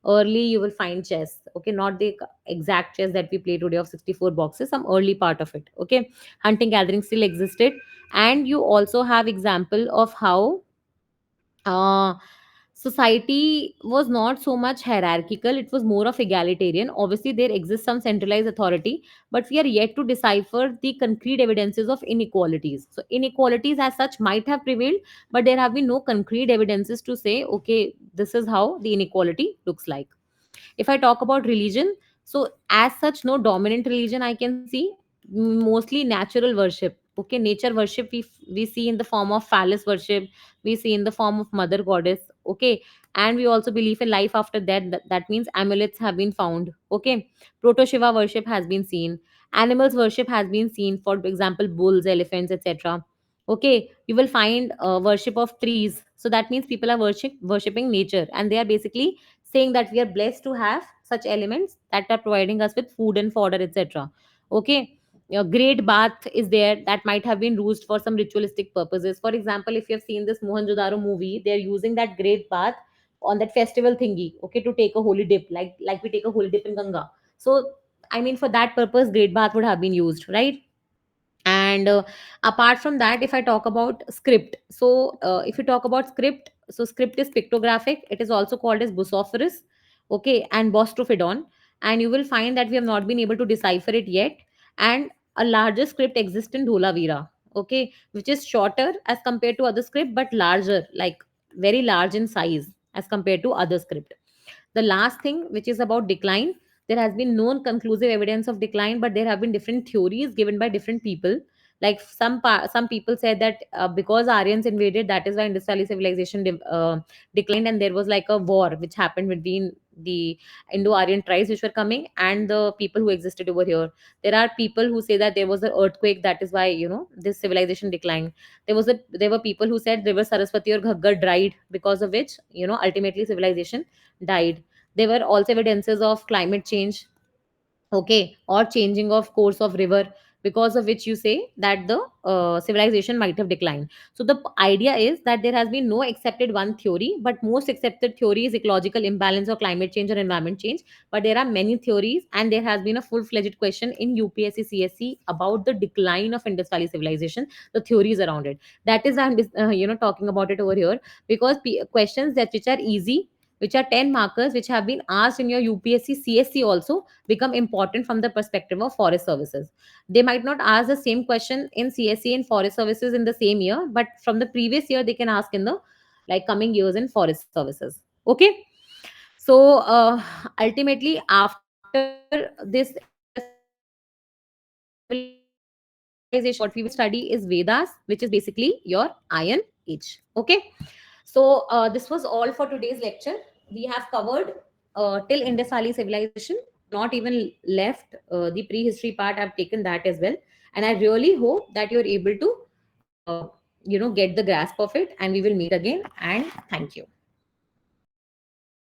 you will find chess. Okay, not the exact chess that we play today of 64 boxes, some early part of it. Okay, hunting gathering still existed. And you also have example of how uh, society was not so much hierarchical, it was more of egalitarian. Obviously there exists some centralized authority, but we are yet to decipher the concrete evidences of inequalities. So inequalities as such might have prevailed, but there have been no concrete evidences to say, okay, this is how the inequality looks like. If I talk about religion, so as such no dominant religion I can see. Mostly natural worship. Okay, nature worship we see in the form of phallus worship, we see in the form of mother goddess. Okay, and we also believe in life after that. That means amulets have been found. Okay, proto shiva worship has been seen. Animals worship has been seen, for example bulls, elephants, etc. Okay, you will find worship of trees. So that means people are worshipping nature, and they are basically saying that we are blessed to have such elements that are providing us with food and fodder, etc. Okay, a great bath is there that might have been used for some ritualistic purposes. For example, if you have seen this Mohenjo-daro movie, they're using that great bath on that festival thingy, okay, to take a holy dip, like we take a holy dip in Ganga. So I mean, for that purpose great bath would have been used, right? And apart from that, if I talk about script, so if you talk about script, so script is pictographic, it is also called as busophorus, okay, and bostrophodon. And you will find that we have not been able to decipher it yet. And a larger script exists in dholavira, okay, which is shorter as compared to other script but larger, like very large in size, as compared to other script. The last thing, which is about decline, there has been no conclusive evidence of decline, but there have been different theories given by different people. Like some people said that because Aryans invaded, that is why Indus Valley civilization declined, and there was like a war which happened between the Indo-Aryan tribes which were coming and the people who existed over here. There are people who say that there was an earthquake, that is why this civilization declined. There were people who said river Saraswati or Ghaggar dried, because of which ultimately civilization died. There were also evidences of climate change, okay, or changing of course of river, because of which you say that the civilization might have declined. So the idea is that there has been no accepted one theory, but most accepted theory is ecological imbalance or climate change or environment change. But there are many theories, and there has been a full-fledged question in UPSC CSC about the decline of Indus Valley civilization, the theories around it. That is why I'm talking about it over here, because questions that which are easy, which are 10 markers, which have been asked in your UPSC CSC also, become important from the perspective of forest services. They might not ask the same question in CSC and forest services in the same year, but from the previous year they can ask in the like coming years in forest services. Okay. So ultimately, after this Indus civilization, what we will study is Vedas, which is basically your Iron Age. Okay. So this was all for today's lecture. We have covered till Indus Valley civilization, not even left the prehistory part. I've taken that as well, and I really hope that you're able to, get the grasp of it. And we will meet again. And thank you.